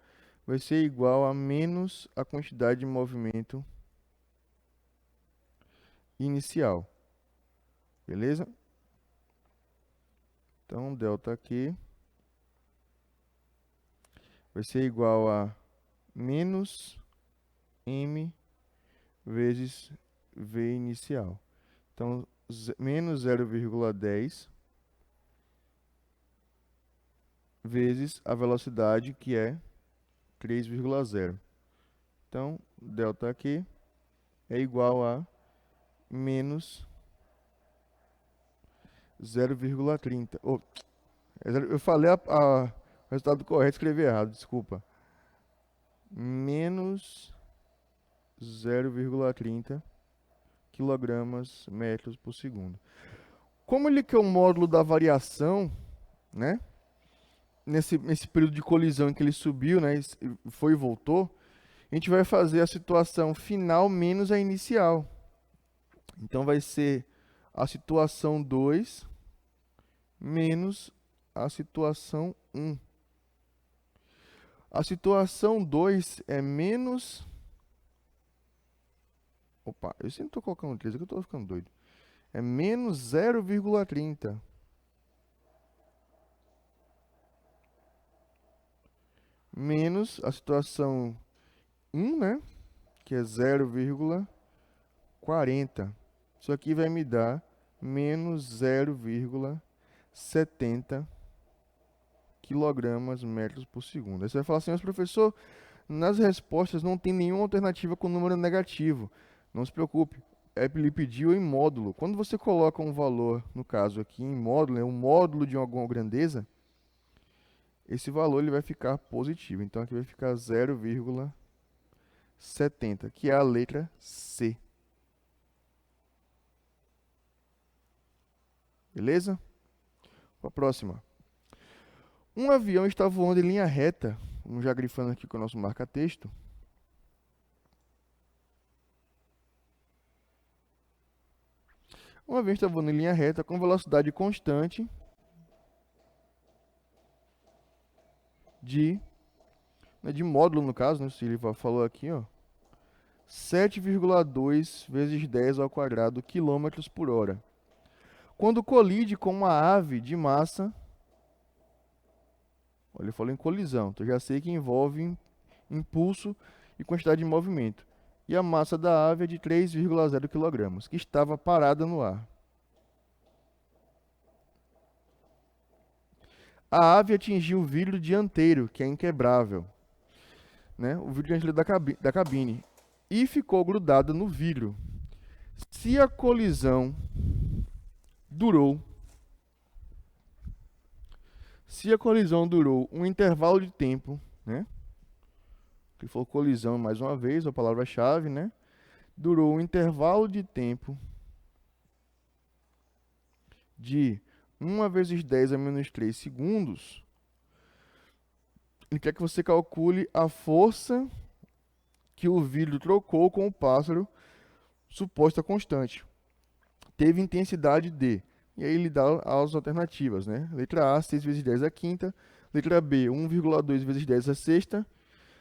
vai ser igual a menos a quantidade de movimento inicial. Beleza? Então, delta aqui vai ser igual a menos m vezes v inicial. Então, menos 0,10 vezes a velocidade, que é 3,0. Então, delta aqui é igual a menos 0,30. Oh, eu falei o resultado correto, escrevi errado, desculpa. Menos 0,30 quilogramas metros por segundo. Como ele quer o módulo da variação, né? Nesse período de colisão em que ele subiu, né? Foi e voltou, a gente vai fazer a situação final menos a inicial. Então vai ser a situação 2 menos a situação 1. A situação 2 é menos... Opa, eu sempre estou colocando 3, aqui eu estou ficando doido. É menos 0,30. Menos a situação 1, né? Que é 0,40. Isso aqui vai me dar menos 0,70 quilogramas metros por segundo. Aí você vai falar assim, mas professor, nas respostas não tem nenhuma alternativa com número negativo. Não se preocupe, ele pediu em módulo. Quando você coloca um valor, no caso aqui em módulo, é um módulo de alguma grandeza, esse valor ele vai ficar positivo. Então aqui vai ficar 0,70, que é a letra C. Beleza? A próxima. Um avião está voando em linha reta, vamos já grifando aqui com o nosso marca-texto. Um avião está voando em linha reta com velocidade constante de módulo, no caso, né? Se ele falou aqui, ó, 7,2 vezes 10 ao quadrado quilômetros por hora. Quando colide com uma ave de massa... Olha, ele falou em colisão, então eu já sei que envolve impulso e quantidade de movimento. E a massa da ave é de 3,0 kg, que estava parada no ar. A ave atingiu o vidro dianteiro, que é inquebrável, né? O vidro dianteiro da cabine, e ficou grudada no vidro. Se a colisão durou um intervalo de tempo, né? Que for colisão mais uma vez, a palavra-chave, né? Durou um intervalo de tempo de 1 vezes 10 a menos 3 segundos. Ele quer que você calcule a força que o vidro trocou com o pássaro, suposta constante. Teve intensidade de... E aí ele dá as alternativas, né? Letra A, 6 vezes 10 a quinta. Letra B, 1,2 vezes 10 a sexta.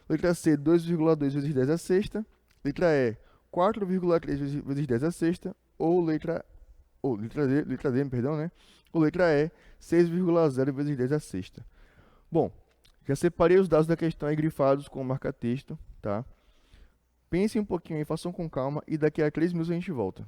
Letra C, 2,2 vezes 10 a sexta. Letra E, 4,3 vezes 10 a sexta. Ou letra D, perdão, né? Ou letra E, 6,0 vezes 10 a sexta. Bom, já separei os dados da questão aí grifados com marca-texto, tá? Pensem um pouquinho aí, façam com calma e daqui a 3 minutos a gente volta.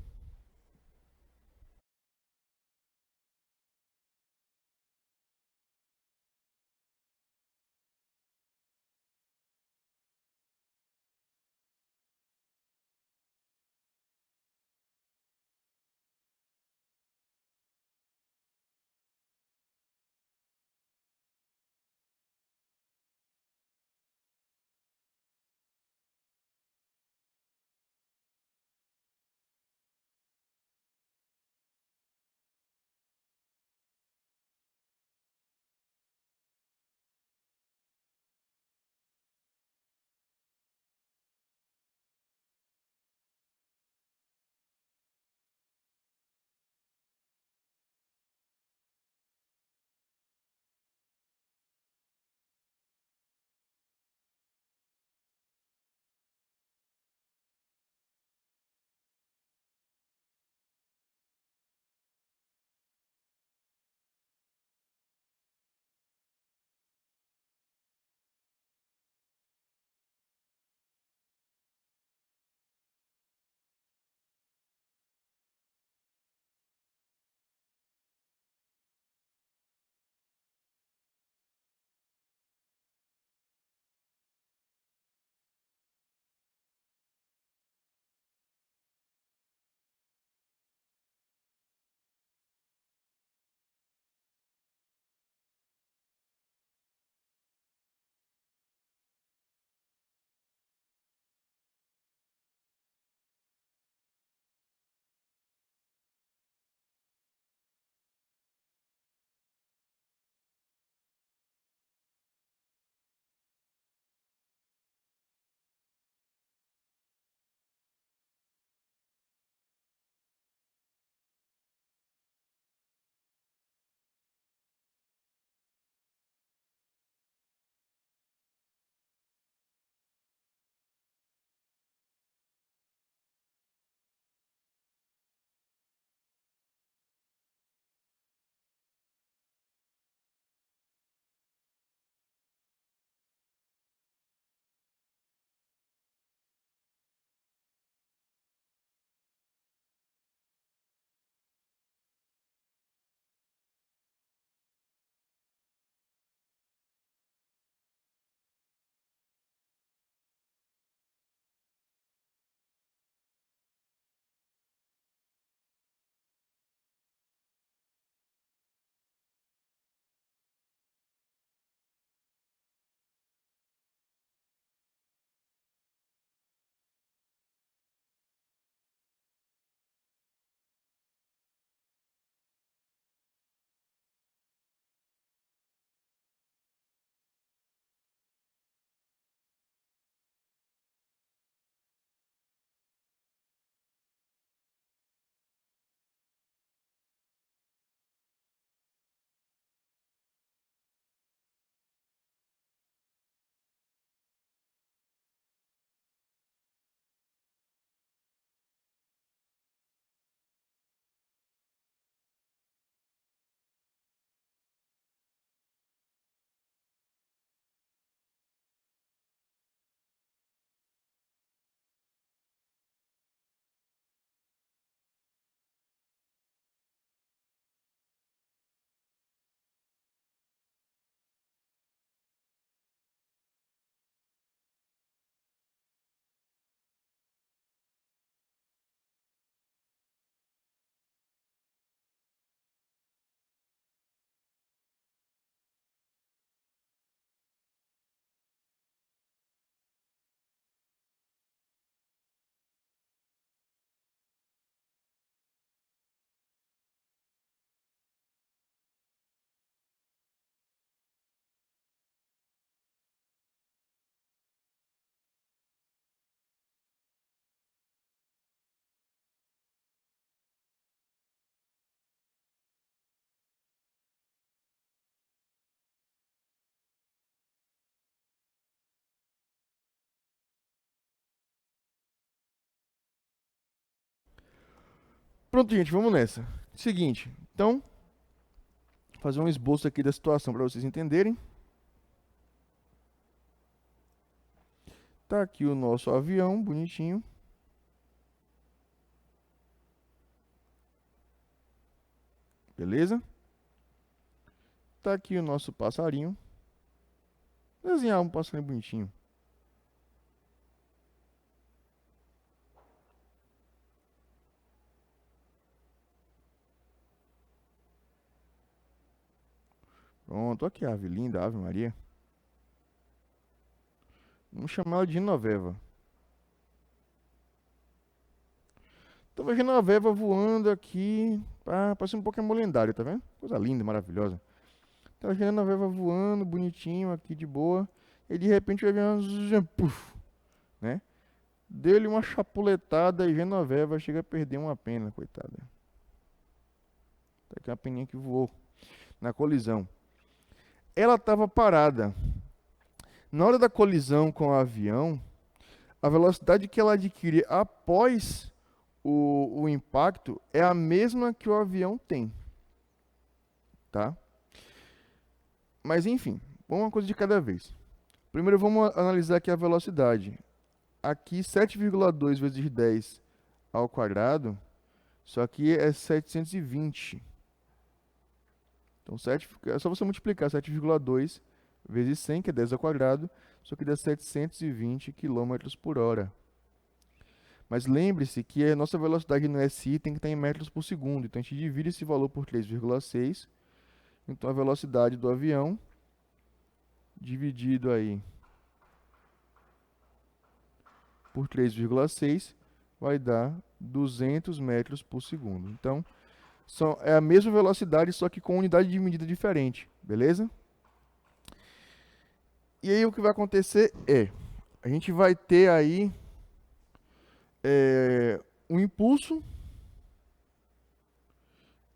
Pronto, gente, vamos nessa. Seguinte, então, fazer um esboço aqui da situação para vocês entenderem. Tá aqui o nosso avião, bonitinho. Beleza? Tá aqui o nosso passarinho. Desenhar um passarinho bonitinho. Pronto, aqui a ave linda, a Ave Maria. Vamos chamar ela de Genoveva. Tô vendo a Genoveva voando aqui. Parece um Pokémon lendário, tá vendo? Coisa linda, maravilhosa. Tá vendo a Genoveva voando, bonitinho, aqui de boa. E de repente vai vir uma... Puf, né? Deu-lhe uma chapuletada e Genoveva chega a perder uma pena, coitada. Tá aqui uma peninha que voou na colisão. Ela estava parada. Na hora da colisão com o avião, a velocidade que ela adquire após o impacto é a mesma que o avião tem. Tá? Mas enfim, uma coisa de cada vez. Primeiro vamos analisar aqui a velocidade. Aqui 7,2 vezes 10 ao quadrado, só que é 720. Então é só você multiplicar 7,2 vezes 100, que é 10 ao quadrado, só que dá 720 km por hora. Mas lembre-se que a nossa velocidade no SI tem que estar em metros por segundo. Então a gente divide esse valor por 3,6. Então a velocidade do avião, dividido aí por 3,6, vai dar 200 metros por segundo. Então é a mesma velocidade, só que com unidade de medida diferente, beleza? E aí o que vai acontecer é, a gente vai ter aí um impulso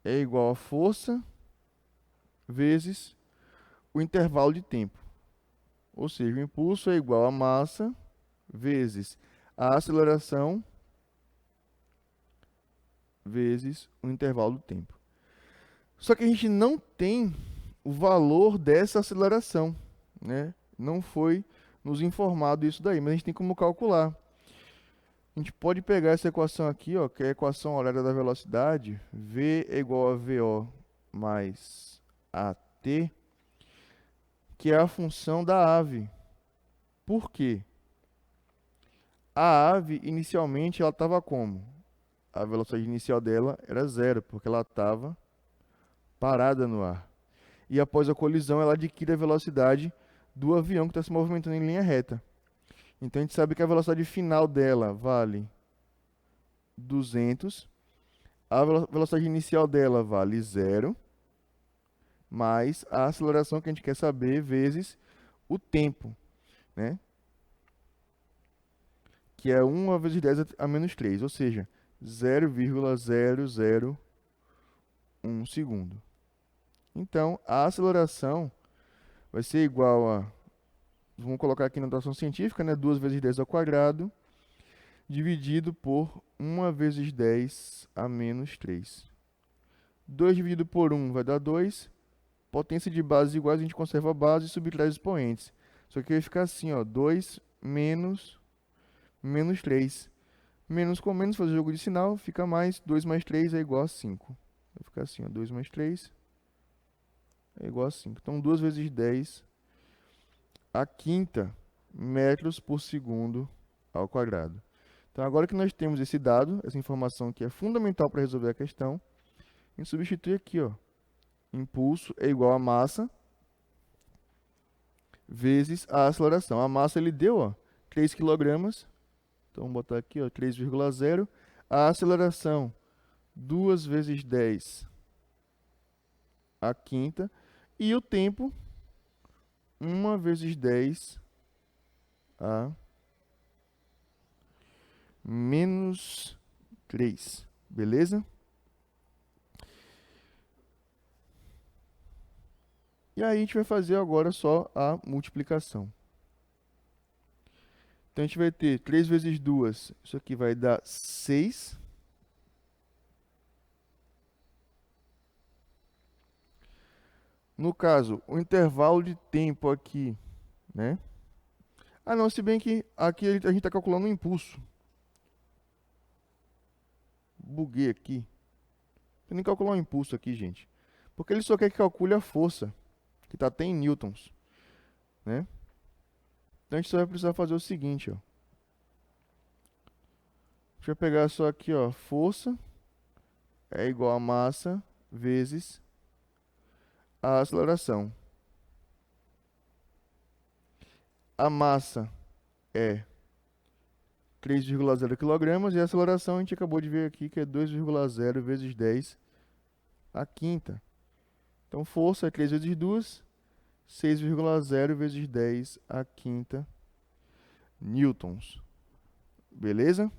é igual a força vezes o intervalo de tempo. Ou seja, o impulso é igual a massa vezes a aceleração vezes o intervalo do tempo. Só que a gente não tem o valor dessa aceleração, né? Não foi nos informado isso daí, mas a gente tem como calcular. A gente pode pegar essa equação aqui, ó, que é a equação horária da velocidade, V é igual a VO mais AT, que é a função da ave. Por quê? A ave, inicialmente, ela estava como? A velocidade inicial dela era zero, porque ela estava parada no ar. E após a colisão, ela adquire a velocidade do avião que está se movimentando em linha reta. Então a gente sabe que a velocidade final dela vale 200, a velocidade inicial dela vale 0, mais a aceleração que a gente quer saber vezes o tempo, né? Que é 1 vezes 10 a menos 3, ou seja, 0,001 segundo. Então, a aceleração vai ser igual a, vamos colocar aqui na notação científica, né? 2 vezes 10 ao quadrado, dividido por 1 vezes 10 a menos 3. 2 dividido por 1 vai dar 2. Potência de bases iguais, a gente conserva a base e subtrai os expoentes. Só que vai ficar assim, ó, 2 menos 3. Menos com menos, fazer jogo de sinal, fica mais. 2 mais 3 é igual a 5. Vai ficar assim, ó, 2 mais 3 é igual a 5. Então, 2 vezes 10 a quinta metros por segundo ao quadrado. Então, agora que nós temos esse dado, essa informação que é fundamental para resolver a questão, a gente substitui aqui, ó. Impulso é igual a massa vezes a aceleração. A massa ele deu, ó, 3 kg. Então, vamos botar aqui, ó, 3,0. A aceleração, 2 vezes 10 a quinta. E o tempo, 1 vezes 10 a menos 3. Beleza? E aí a gente vai fazer agora só a multiplicação. Então a gente vai ter 3 vezes 2, isso aqui vai dar 6. No caso, o intervalo de tempo aqui, né? Ah, não, se bem que aqui a gente está calculando o impulso. Buguei aqui. Tem nem calcular o impulso aqui, gente. Porque ele só quer que calcule a força, que está até em newtons, né? Então a gente só vai precisar fazer o seguinte, ó. Deixa eu pegar só aqui, ó. Força é igual a massa vezes a aceleração. A massa é 3,0 kg e a aceleração a gente acabou de ver aqui que é 2,0 vezes 10 a quinta. Então força é 3 vezes 2, 6,0 vezes 10 a quinta newtons. Beleza?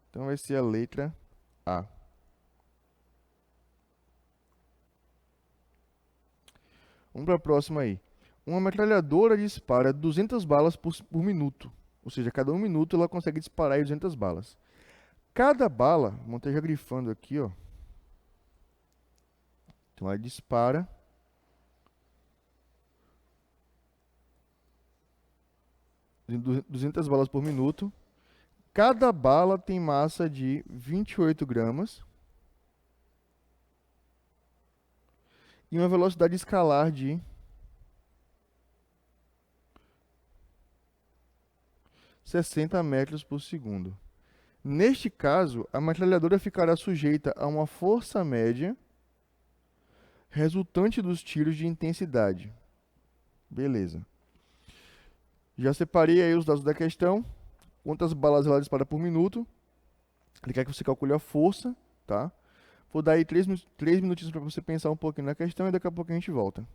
Então vai ser a letra A. Vamos para a próxima aí. Uma metralhadora dispara 200 balas por minuto. Ou seja, cada 1 minuto ela consegue disparar aí 200 balas. Cada bala, vamos estar já grifando aqui, ó. Então ela dispara 200 balas por minuto. Cada bala tem massa de 28 gramas e uma velocidade escalar de 60 metros por segundo. Neste caso, a metralhadora ficará sujeita a uma força média resultante dos tiros de intensidade. Beleza. Já separei aí os dados da questão. Quantas balas ela dispara por minuto. Ele quer que você calcule a força, tá? Vou dar aí 3 minutinhos para você pensar um pouquinho na questão e daqui a pouco a gente volta.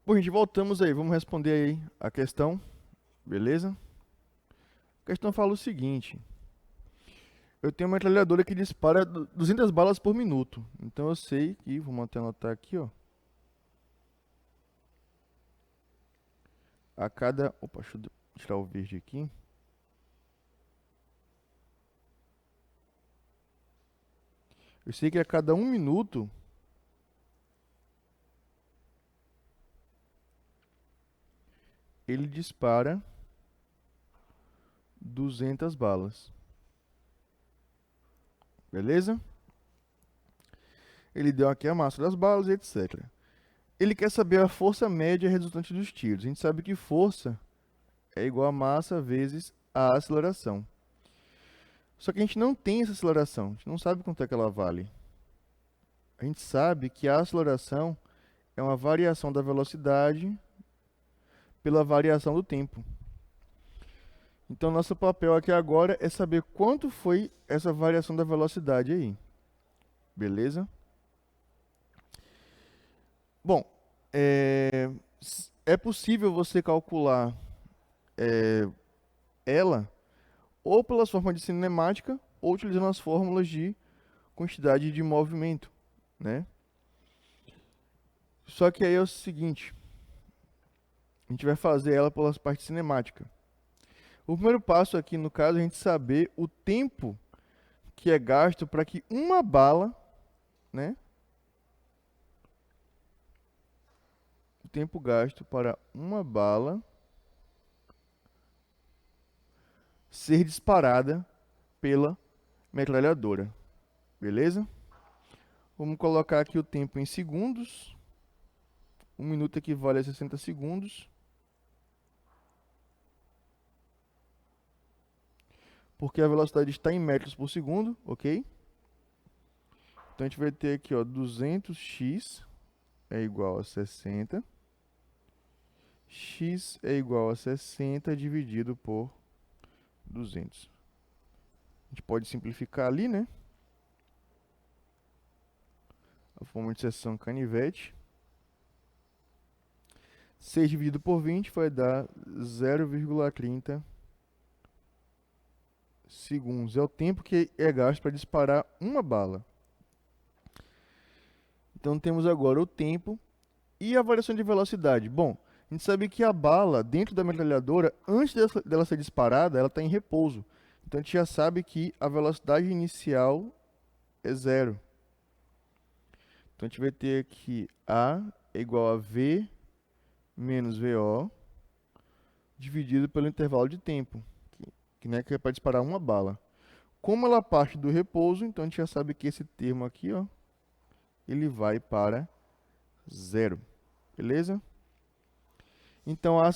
Bom, gente, voltamos aí. Vamos responder aí a questão, beleza? A questão fala o seguinte. Eu tenho uma metralhadora que dispara 200 balas por minuto. Então eu sei que, vou até anotar aqui, ó. A cada... Opa, deixa eu tirar o verde aqui. Eu sei que a cada 1 minuto... ele dispara 200 balas. Beleza? Ele deu aqui a massa das balas, etc. Ele quer saber a força média resultante dos tiros. A gente sabe que força é igual a massa vezes a aceleração. Só que a gente não tem essa aceleração. A gente não sabe quanto é que ela vale. A gente sabe que a aceleração é uma variação da velocidade pela variação do tempo. Então, nosso papel aqui agora é saber quanto foi essa variação da velocidade aí. Beleza? Bom, é possível você calcular ela ou pelas formas de cinemática ou utilizando as fórmulas de quantidade de movimento, né? Só que aí é o seguinte, a gente vai fazer ela pelas partes cinemáticas. O primeiro passo aqui, no caso, é a gente saber o tempo que é gasto para que uma bala, né? O tempo gasto para uma bala ser disparada pela metralhadora. Beleza? Vamos colocar aqui o tempo em segundos. 1 minuto equivale a 60 segundos. Porque a velocidade está em metros por segundo, ok? Então a gente vai ter aqui, ó, 200x é igual a 60. X é igual a 60 dividido por 200. A gente pode simplificar ali, né? A forma de seção canivete. 6 dividido por 20 vai dar 0,30 segundos. É o tempo que é gasto para disparar uma bala. Então temos agora o tempo e a variação de velocidade. Bom, a gente sabe que a bala dentro da metralhadora, antes dela ser disparada, ela está em repouso. Então a gente já sabe que a velocidade inicial é zero. Então a gente vai ter aqui A é igual a V menos VO dividido pelo intervalo de tempo, que é para disparar uma bala. Como ela parte do repouso, então a gente já sabe que esse termo aqui, ó, ele vai para zero. Beleza? Então a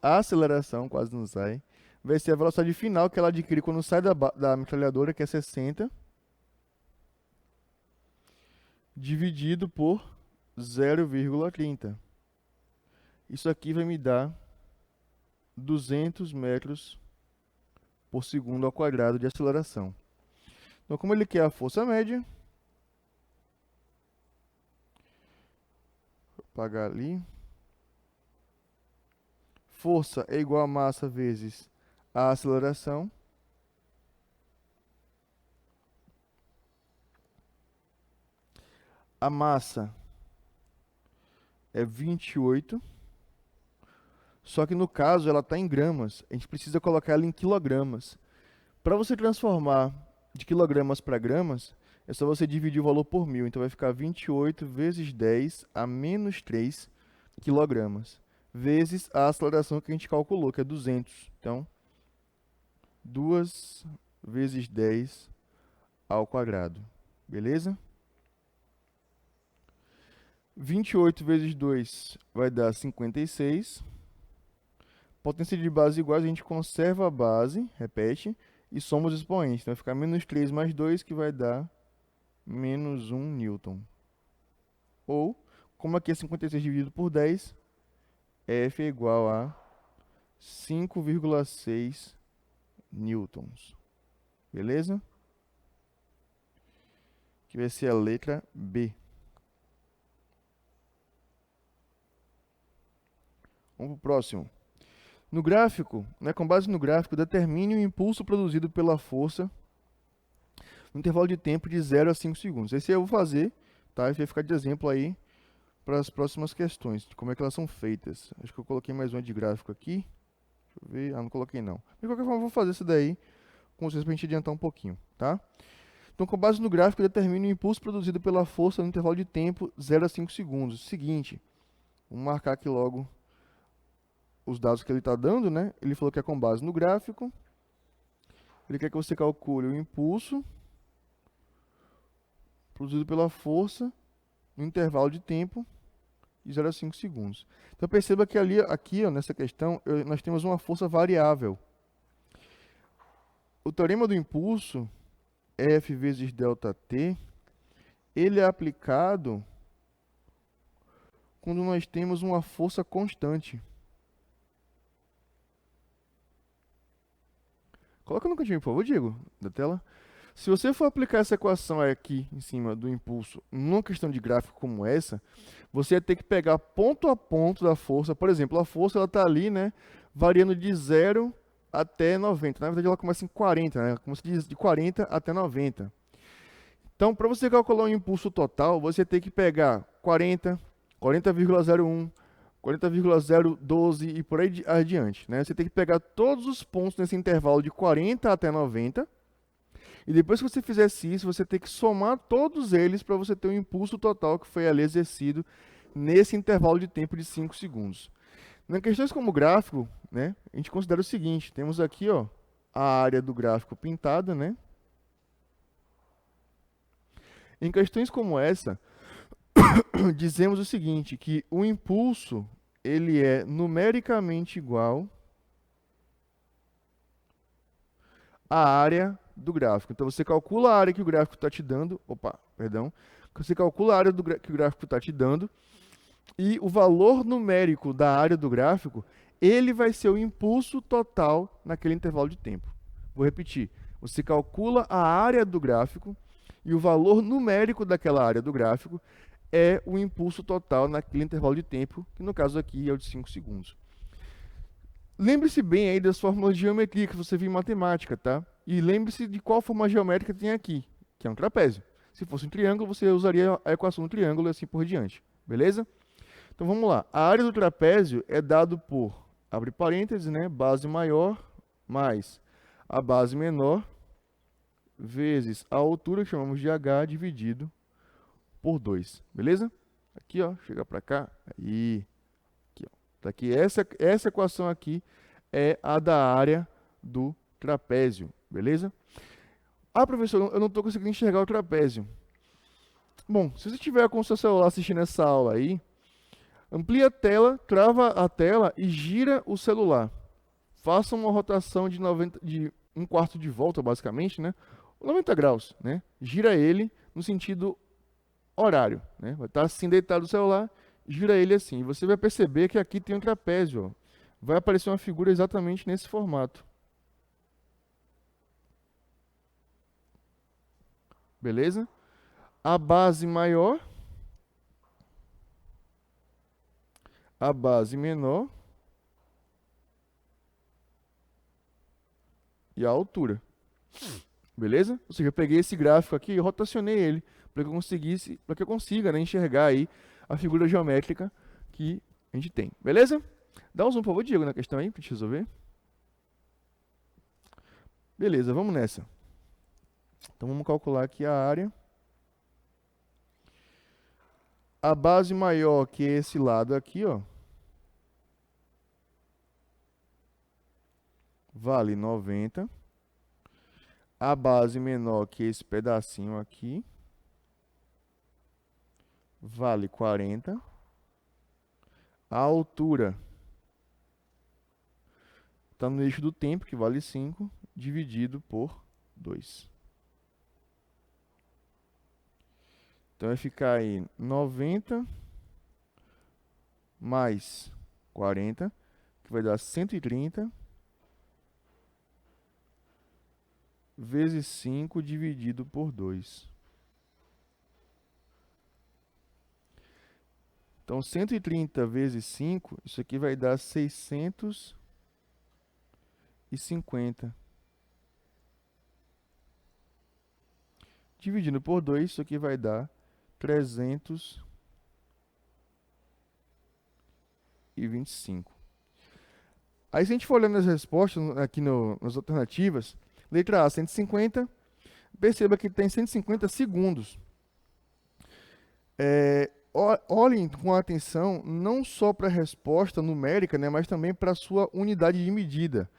aceleração, quase não sai, vai ser a velocidade final que ela adquire quando sai da metralhadora, que é 60, dividido por 0,30. Isso aqui vai me dar 200 metros por segundo ao quadrado de aceleração. Então, como ele quer a força média, vou apagar ali. Força é igual a massa vezes a aceleração. A massa é 28. Só que no caso ela está em gramas. A gente precisa colocar ela em quilogramas. Para você transformar de quilogramas para gramas, é só você dividir o valor por 1000. Então vai ficar 28 vezes 10 a menos 3 quilogramas. Vezes a aceleração que a gente calculou, que é 200. Então, 2 vezes 10 ao quadrado. Beleza? 28 vezes 2 vai dar 56. Potência de base iguais, a gente conserva a base, repete, e soma os expoentes. Então vai ficar menos 3 mais 2, que vai dar menos 1 newton. Ou, como aqui é 56 dividido por 10, F é igual a 5,6 newtons. Beleza? Que vai ser a letra B. Vamos para o próximo. No gráfico, né, com base no gráfico, determine o impulso produzido pela força no intervalo de tempo de 0 a 5 segundos. Esse eu vou fazer, tá? Esse vai ficar de exemplo aí para as próximas questões, de como é que elas são feitas. Acho que eu coloquei mais uma de gráfico aqui. Deixa eu ver. Ah, não coloquei não. De qualquer forma, eu vou fazer isso daí com vocês para a gente adiantar um pouquinho, tá? Então, com base no gráfico, determine o impulso produzido pela força no intervalo de tempo 0 a 5 segundos. Seguinte, vamos marcar aqui logo os dados que ele está dando, né? Ele falou que é com base no gráfico. Ele quer que você calcule o impulso produzido pela força no intervalo de tempo de 0 a 5 segundos. Então perceba que aqui, ó, nessa questão, nós temos uma força variável. O teorema do impulso, F vezes ΔT, ele é aplicado quando nós temos uma força constante. Coloca no cantinho, por favor, Diego, da tela. Se você for aplicar essa equação aqui em cima do impulso numa questão de gráfico como essa, você vai ter que pegar ponto a ponto da força. Por exemplo, a força está ali, né, variando de 0 até 90. Na verdade, ela começa em 40, né? Ela começa de 40 até 90. Então, para você calcular o impulso total, você tem que pegar 40, 40,01, 40,012 e por aí adiante, né? Você tem que pegar todos os pontos nesse intervalo de 40 até 90. E depois que você fizesse isso, você tem que somar todos eles para você ter o impulso total que foi ali exercido nesse intervalo de tempo de 5 segundos. Em questões como gráfico, né, a gente considera o seguinte, temos aqui, ó, a área do gráfico pintada, né? Em questões como essa, dizemos o seguinte, que o impulso ele é numericamente igual à área do gráfico. Então você calcula a área que o gráfico está te dando, você calcula a área que o gráfico está te dando e o valor numérico da área do gráfico, ele vai ser o impulso total naquele intervalo de tempo. Vou repetir, você calcula a área do gráfico e o valor numérico daquela área do gráfico é o impulso total naquele intervalo de tempo, que no caso aqui é o de 5 segundos. Lembre-se bem aí das fórmulas de geometria que você viu em matemática, tá? E lembre-se de qual forma geométrica tem aqui, que é um trapézio. Se fosse um triângulo, você usaria a equação do triângulo e assim por diante, beleza? Então vamos lá. A área do trapézio é dado por, abre parênteses, né, base maior mais a base menor vezes a altura, que chamamos de h, dividido por 2, beleza? Aqui, ó, chega para cá, aí, aqui, ó. Tá aqui, essa equação aqui é a da área do trapézio, beleza? Ah, professor, eu não estou conseguindo enxergar o trapézio. Bom, se você tiver com o seu celular assistindo essa aula aí, amplia a tela, trava a tela e gira o celular. Faça uma rotação de 1 quarto de volta, basicamente, né? 90 graus, né? Gira ele no sentido horário, né? Vai estar assim deitado o celular, gira ele assim. E você vai perceber que aqui tem um trapézio, ó. Vai aparecer uma figura exatamente nesse formato. Beleza? A base maior, a base menor e a altura. Beleza? Ou seja, eu peguei esse gráfico aqui e rotacionei ele para que eu consiga, né, enxergar aí a figura geométrica que a gente tem. Beleza? Dá um zoom, por favor, Diego, na questão aí, para a gente resolver. Beleza, vamos nessa. Então vamos calcular aqui a área. A base maior, que é esse lado aqui, ó, vale 90. A base menor, que é esse pedacinho aqui, vale 40. A altura está no eixo do tempo, que vale 5, dividido por 2. Então vai ficar aí 90 mais 40, que vai dar 130, vezes 5 dividido por 2. Então, 130 vezes 5, isso aqui vai dar 650. Dividindo por 2, isso aqui vai dar 325. Aí, se a gente for olhando as respostas aqui nas alternativas, letra A, 150, perceba que tem 150 segundos. Olhem com atenção não só para a resposta numérica, né, mas também para a sua unidade de medida.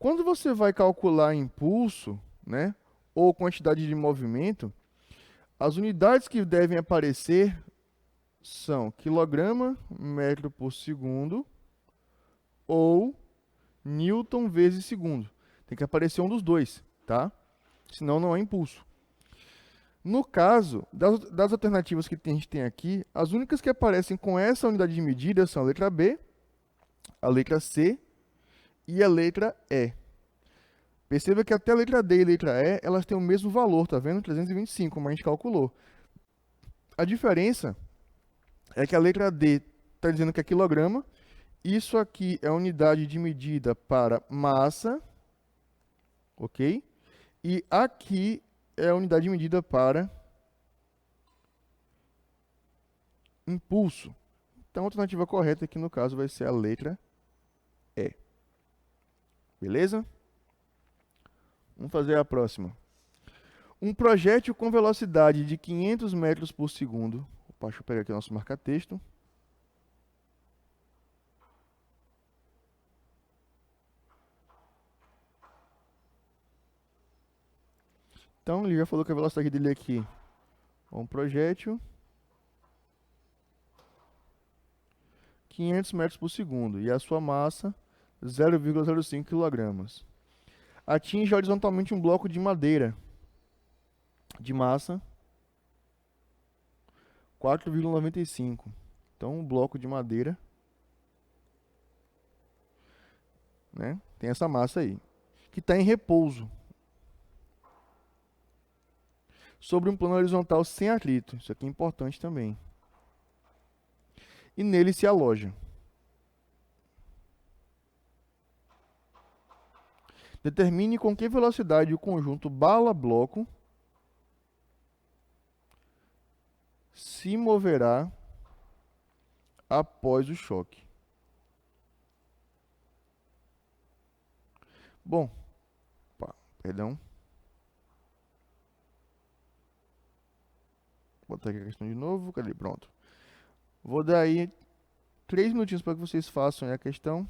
Quando você vai calcular impulso, né, ou quantidade de movimento, as unidades que devem aparecer são quilograma, metro por segundo ou newton vezes segundo. Tem que aparecer um dos dois, tá? Senão não é impulso. No caso das alternativas que a gente tem aqui, as únicas que aparecem com essa unidade de medida são a letra B, a letra C e a letra E. Perceba que até a letra D e a letra E, elas têm o mesmo valor, tá vendo? 325, como a gente calculou. A diferença é que a letra D está dizendo que é quilograma. Isso aqui é a unidade de medida para massa, ok? E aqui é a unidade de medida para impulso. Então, a alternativa correta aqui no caso vai ser a letra E. Beleza? Vamos fazer a próxima. Um projétil com velocidade de 500 metros por segundo. Opa, deixa eu pegar aqui o nosso marca-texto. Então, ele já falou que a velocidade dele aqui é um projétil 500 metros por segundo e a sua massa 0,05 kg. Atinge horizontalmente um bloco de madeira de massa 4,95. Então, um bloco de madeira, né, tem essa massa aí, que está em repouso sobre um plano horizontal sem atrito. Isso aqui é importante também. E nele se aloja. Determine com que velocidade o conjunto bala-bloco se moverá após o choque. Bom, perdão. Vou botar aqui a questão de novo. Cadê? Pronto. Vou dar aí 3 minutinhos para que vocês façam a questão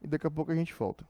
e daqui a pouco a gente volta.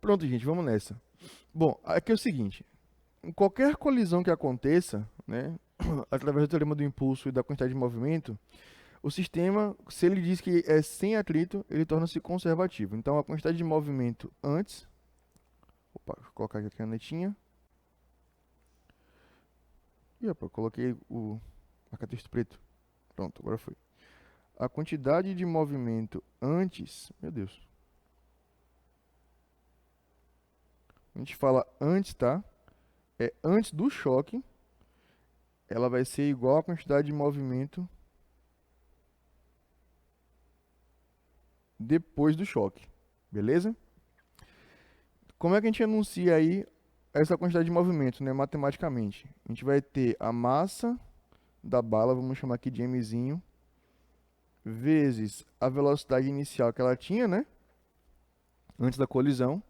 Pronto, gente, vamos nessa. Bom, aqui é o seguinte, em qualquer colisão que aconteça, né, através do teorema do impulso e da quantidade de movimento, o sistema, se ele diz que é sem atrito, ele torna-se conservativo. Então, a quantidade de movimento antes... Opa, deixa eu colocar aqui a canetinha. Ih, opa, eu coloquei o marca-texto preto. Pronto, agora foi. A quantidade de movimento antes... Meu Deus. A gente fala antes, tá? É antes do choque. Ela vai ser igual à quantidade de movimento depois do choque. Beleza? Como é que a gente anuncia aí essa quantidade de movimento, né, matematicamente? A gente vai ter a massa da bala, vamos chamar aqui de mzinho, vezes a velocidade inicial que ela tinha, né, antes da colisão,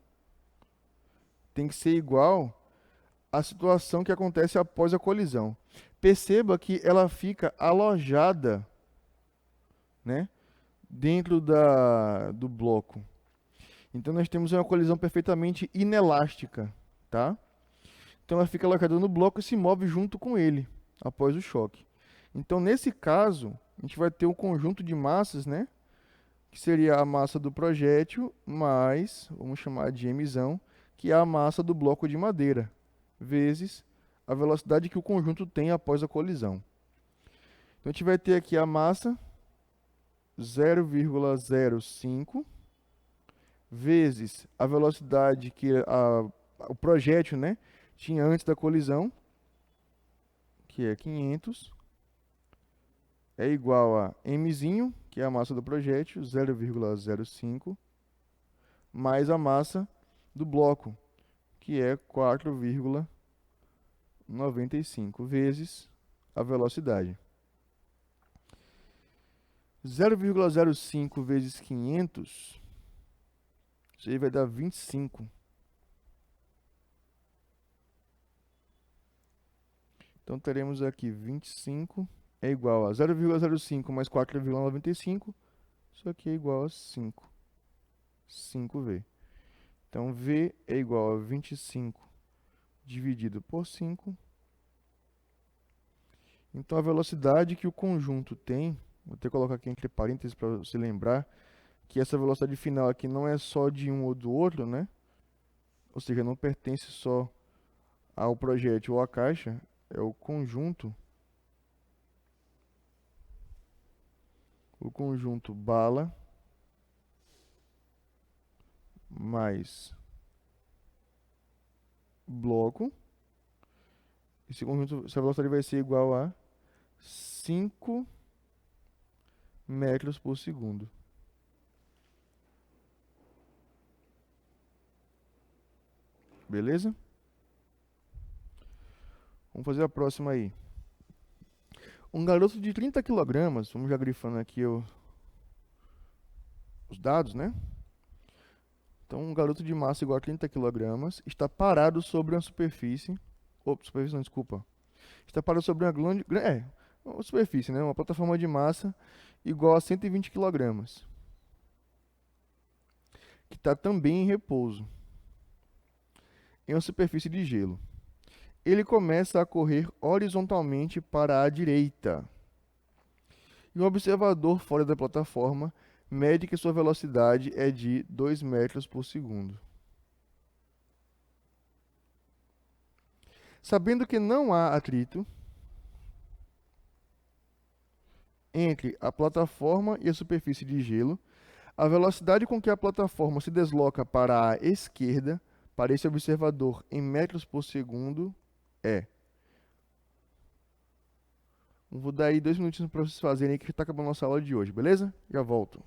tem que ser igual à situação que acontece após a colisão. Perceba que ela fica alojada, né, dentro do bloco. Então nós temos uma colisão perfeitamente inelástica, tá? Então ela fica alocada no bloco e se move junto com ele após o choque. Então nesse caso, a gente vai ter um conjunto de massas, né? Que seria a massa do projétil mais, vamos chamar de mzão, que é a massa do bloco de madeira, vezes a velocidade que o conjunto tem após a colisão. Então a gente vai ter aqui a massa 0,05 vezes a velocidade que o projétil, né, tinha antes da colisão, que é 500, é igual a mzinho, que é a massa do projétil, 0,05, mais a massa do bloco, que é 4,95, vezes a velocidade. 0,05 vezes 500, isso aí vai dar 25. Então teremos aqui 25 é igual a 0,05 mais 4,95. Isso aqui é igual a 5. 5V. Então V é igual a 25 dividido por 5. Então a velocidade que o conjunto tem, vou ter que colocar aqui entre parênteses para você lembrar, que essa velocidade final aqui não é só de um ou do outro, né? Ou seja, não pertence só ao projétil ou à caixa, é o conjunto bala mais bloco. Esse conjunto, essa velocidade vai ser igual a 5 metros por segundo. Beleza? Vamos fazer a próxima aí. Um garoto de 30 quilogramas, vamos já grifando aqui os dados, né? Então, um garoto de massa igual a 30 quilogramas está parado sobre uma superfície. Opa, superfície não, desculpa. Está parado sobre uma superfície, né? Uma plataforma de massa igual a 120 quilogramas, que está também em repouso, em uma superfície de gelo. Ele começa a correr horizontalmente para a direita. E o observador fora da plataforma mede que sua velocidade é de 2 metros por segundo. Sabendo que não há atrito entre a plataforma e a superfície de gelo, a velocidade com que a plataforma se desloca para a esquerda, para esse observador em metros por segundo, é... Vou dar aí 2 minutinhos para vocês fazerem aí que está acabando a nossa aula de hoje, beleza? Já volto.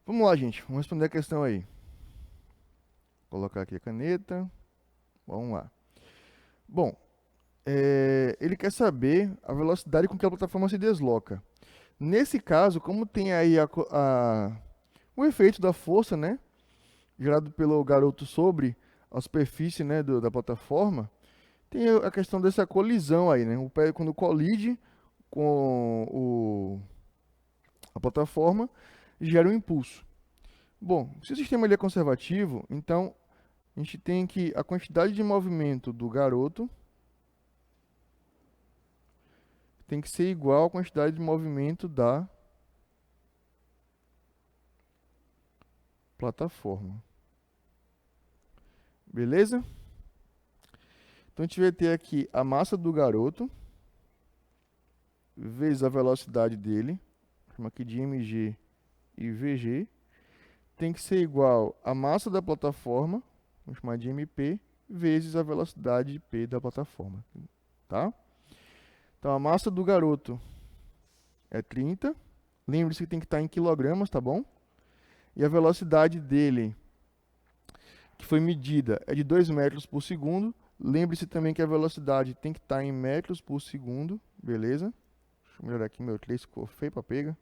Vamos lá, gente. Vamos responder a questão aí. Vou colocar aqui a caneta. Vamos lá. Bom, ele quer saber a velocidade com que a plataforma se desloca. Nesse caso, como tem aí o efeito da força, né, gerado pelo garoto sobre a superfície, né, da plataforma, tem a questão dessa colisão aí, né? O pé quando colide com a plataforma, gera um impulso. Bom, se o sistema ele é conservativo, então a gente tem que a quantidade de movimento do garoto tem que ser igual à quantidade de movimento da plataforma. Beleza? Então a gente vai ter aqui a massa do garoto vezes a velocidade dele, chama aqui de mg e vg, tem que ser igual à massa da plataforma, vamos chamar de mp, vezes a velocidade p da plataforma, tá? Então a massa do garoto é 30, lembre-se que tem que estar em quilogramas, tá bom? E a velocidade dele, que foi medida, é de 2 metros por segundo. Lembre-se também que a velocidade tem que estar em metros por segundo, beleza? Deixa eu melhorar aqui, meu 3 ficou feio para pegar.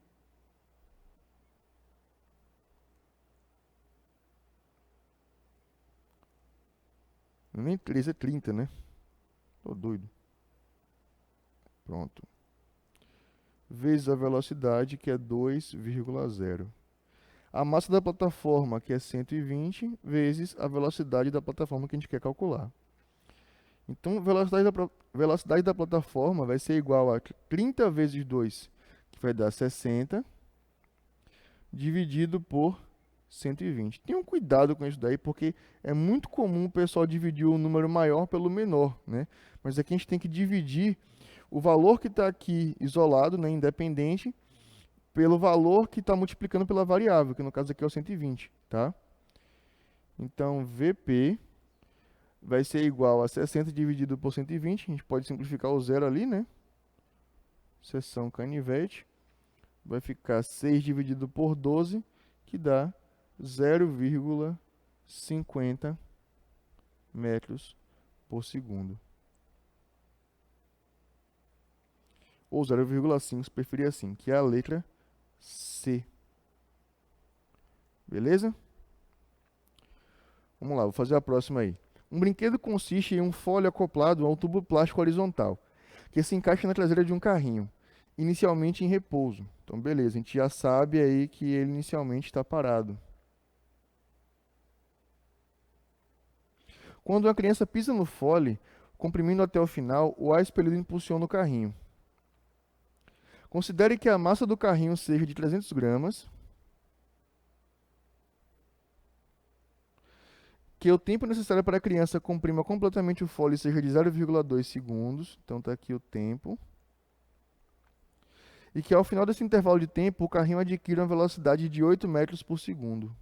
Nem 3 é 30, né? Tô doido. Pronto. Vezes a velocidade, que é 2,0. A massa da plataforma, que é 120, vezes a velocidade da plataforma que a gente quer calcular. Então, a velocidade da plataforma vai ser igual a 30 vezes 2, que vai dar 60, dividido por 120. Tenham cuidado com isso daí, porque é muito comum o pessoal dividir o número maior pelo menor, né? Mas aqui a gente tem que dividir o valor que está aqui isolado, né, independente, pelo valor que está multiplicando pela variável, que no caso aqui é o 120, tá? Então, VP vai ser igual a 60 dividido por 120, a gente pode simplificar o zero ali, né? Seção canivete, vai ficar 6 dividido por 12, que dá 0,50 metros por segundo. Ou 0,5, se preferir assim, que é a letra C. Beleza? Vamos lá, vou fazer a próxima aí. Um brinquedo consiste em um fole acoplado a um tubo plástico horizontal, que se encaixa na traseira de um carrinho, inicialmente em repouso. Então, beleza, a gente já sabe aí que ele inicialmente está parado. Quando uma criança pisa no fole, comprimindo até o final, o ar expelido impulsiona o carrinho. Considere que a massa do carrinho seja de 300 gramas, que o tempo necessário para a criança comprima completamente o fole seja de 0,2 segundos, então está aqui o tempo, e que ao final desse intervalo de tempo o carrinho adquire uma velocidade de 8 metros por segundo.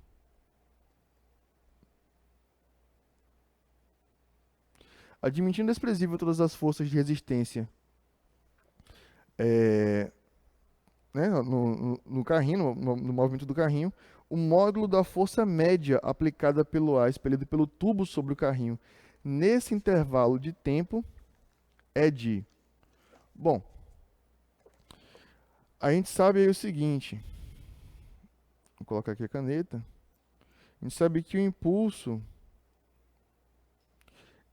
Admitindo desprezível todas as forças de resistência né, no carrinho, no movimento do carrinho, o módulo da força média aplicada pelo ar expelido pelo tubo sobre o carrinho nesse intervalo de tempo é de... Bom, a gente sabe aí o seguinte, vou colocar aqui a caneta, a gente sabe que o impulso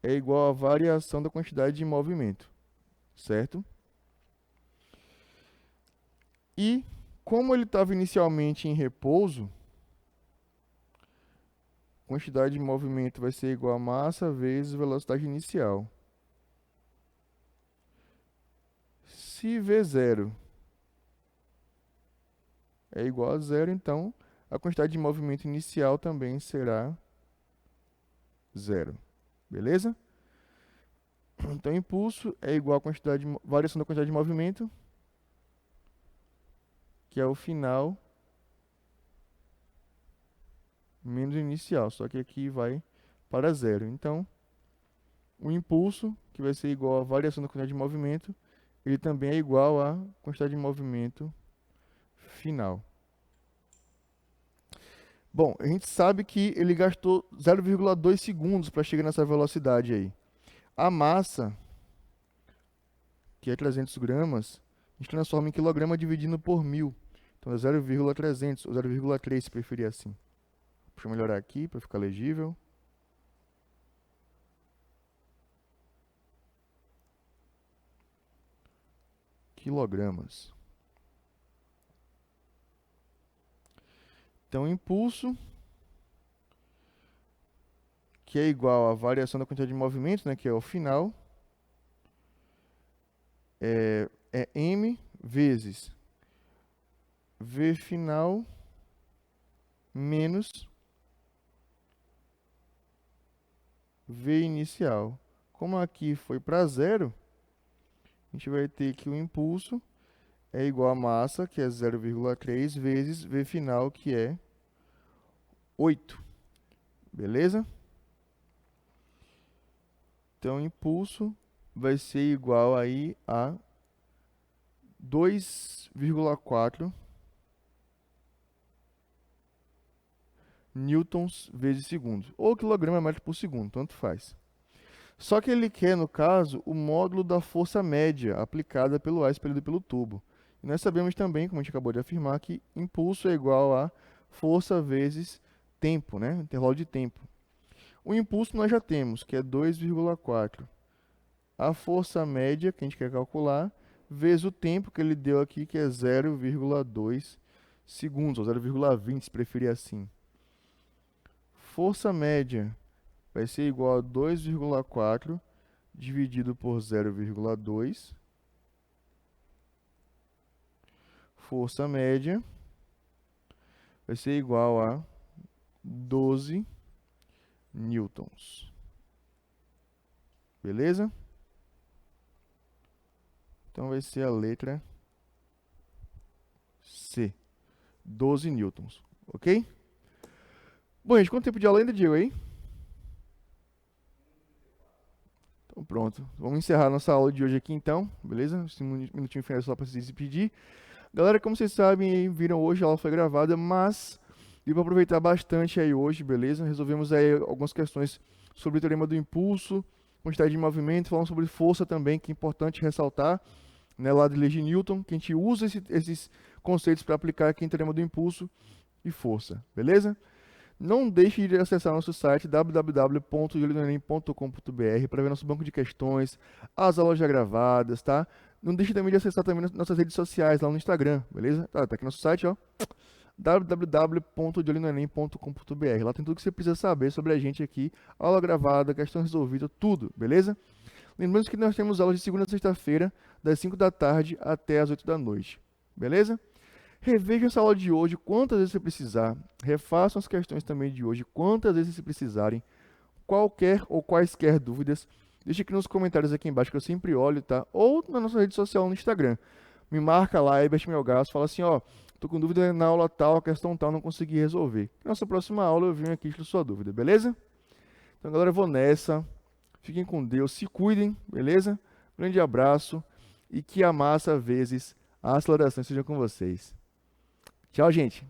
é igual à variação da quantidade de movimento, certo? E como ele estava inicialmente em repouso, quantidade de movimento vai ser igual a massa vezes velocidade inicial. Se V0 é igual a zero, então a quantidade de movimento inicial também será zero. Beleza? Então, impulso é igual à variação da quantidade de movimento, que é o final menos o inicial, só que aqui vai para zero. Então, o impulso, que vai ser igual à variação da quantidade de movimento, ele também é igual à quantidade de movimento final. Bom, a gente sabe que ele gastou 0,2 segundos para chegar nessa velocidade aí. A massa, que é 300 gramas, a gente transforma em quilograma dividindo por 1000. Então é 0,300 ou 0,3 se preferir assim. Deixa eu melhorar aqui para ficar legível. Quilogramas. Então, impulso, que é igual à variação da quantidade de movimento, né, que é o final, é m vezes v final menos v inicial. Como aqui foi para zero, a gente vai ter que o impulso é igual a massa, que é 0,3, vezes v final, que é 8. Beleza? Então, o impulso vai ser igual aí a 2,4 newtons vezes segundo, ou quilograma metro por segundo, tanto faz. Só que ele quer, no caso, o módulo da força média aplicada pelo ar expelido pelo tubo. E nós sabemos também, como a gente acabou de afirmar, que impulso é igual a força vezes tempo, né? Intervalo de tempo. O impulso nós já temos, que é 2,4. A força média, que a gente quer calcular, vezes o tempo que ele deu aqui, que é 0,2 segundos, ou 0,20, se preferir assim. Força média vai ser igual a 2,4 dividido por 0,2. Força média vai ser igual a 12 newtons. Beleza? Então vai ser a letra C. 12 newtons. Ok? Bom, gente, quanto tempo de aula ainda, Diego, aí? Então pronto. Vamos encerrar nossa aula de hoje aqui então, beleza? Esse minutinho final só para se despedir. Galera, como vocês sabem, viram hoje, a aula foi gravada, mas deu para aproveitar bastante aí hoje, beleza? Resolvemos aí algumas questões sobre o teorema do impulso, quantidade de movimento, falamos sobre força também, que é importante ressaltar, né, lá de lei de Newton, que a gente usa esses conceitos para aplicar aqui em teorema do impulso e força, beleza? Não deixe de acessar nosso site www.jolinoenem.com.br para ver nosso banco de questões, as aulas já gravadas, tá? Não deixe também de acessar também nossas redes sociais lá no Instagram, beleza? Tá aqui no nosso site, ó, www.jolinoenem.com.br. Lá tem tudo que você precisa saber sobre a gente aqui, aula gravada, questão resolvida, tudo, beleza? Lembrando que nós temos aulas de segunda a sexta-feira, das 5 da tarde até as 8 da noite, beleza? Reveja essa aula de hoje quantas vezes você precisar. Refaçam as questões também de hoje quantas vezes vocês precisarem. Qualquer ou quaisquer dúvidas, deixa aqui nos comentários aqui embaixo que eu sempre olho, tá? Ou na nossa rede social no Instagram. Me marca lá, Herbert Melgaço, fala assim, ó, tô com dúvida na aula tal, a questão tal, não consegui resolver. Nossa próxima aula eu venho aqui tirar sua dúvida, beleza? Então, galera, eu vou nessa. Fiquem com Deus, se cuidem, beleza? Grande abraço e que a massa vezes a aceleração esteja com vocês. Tchau, gente.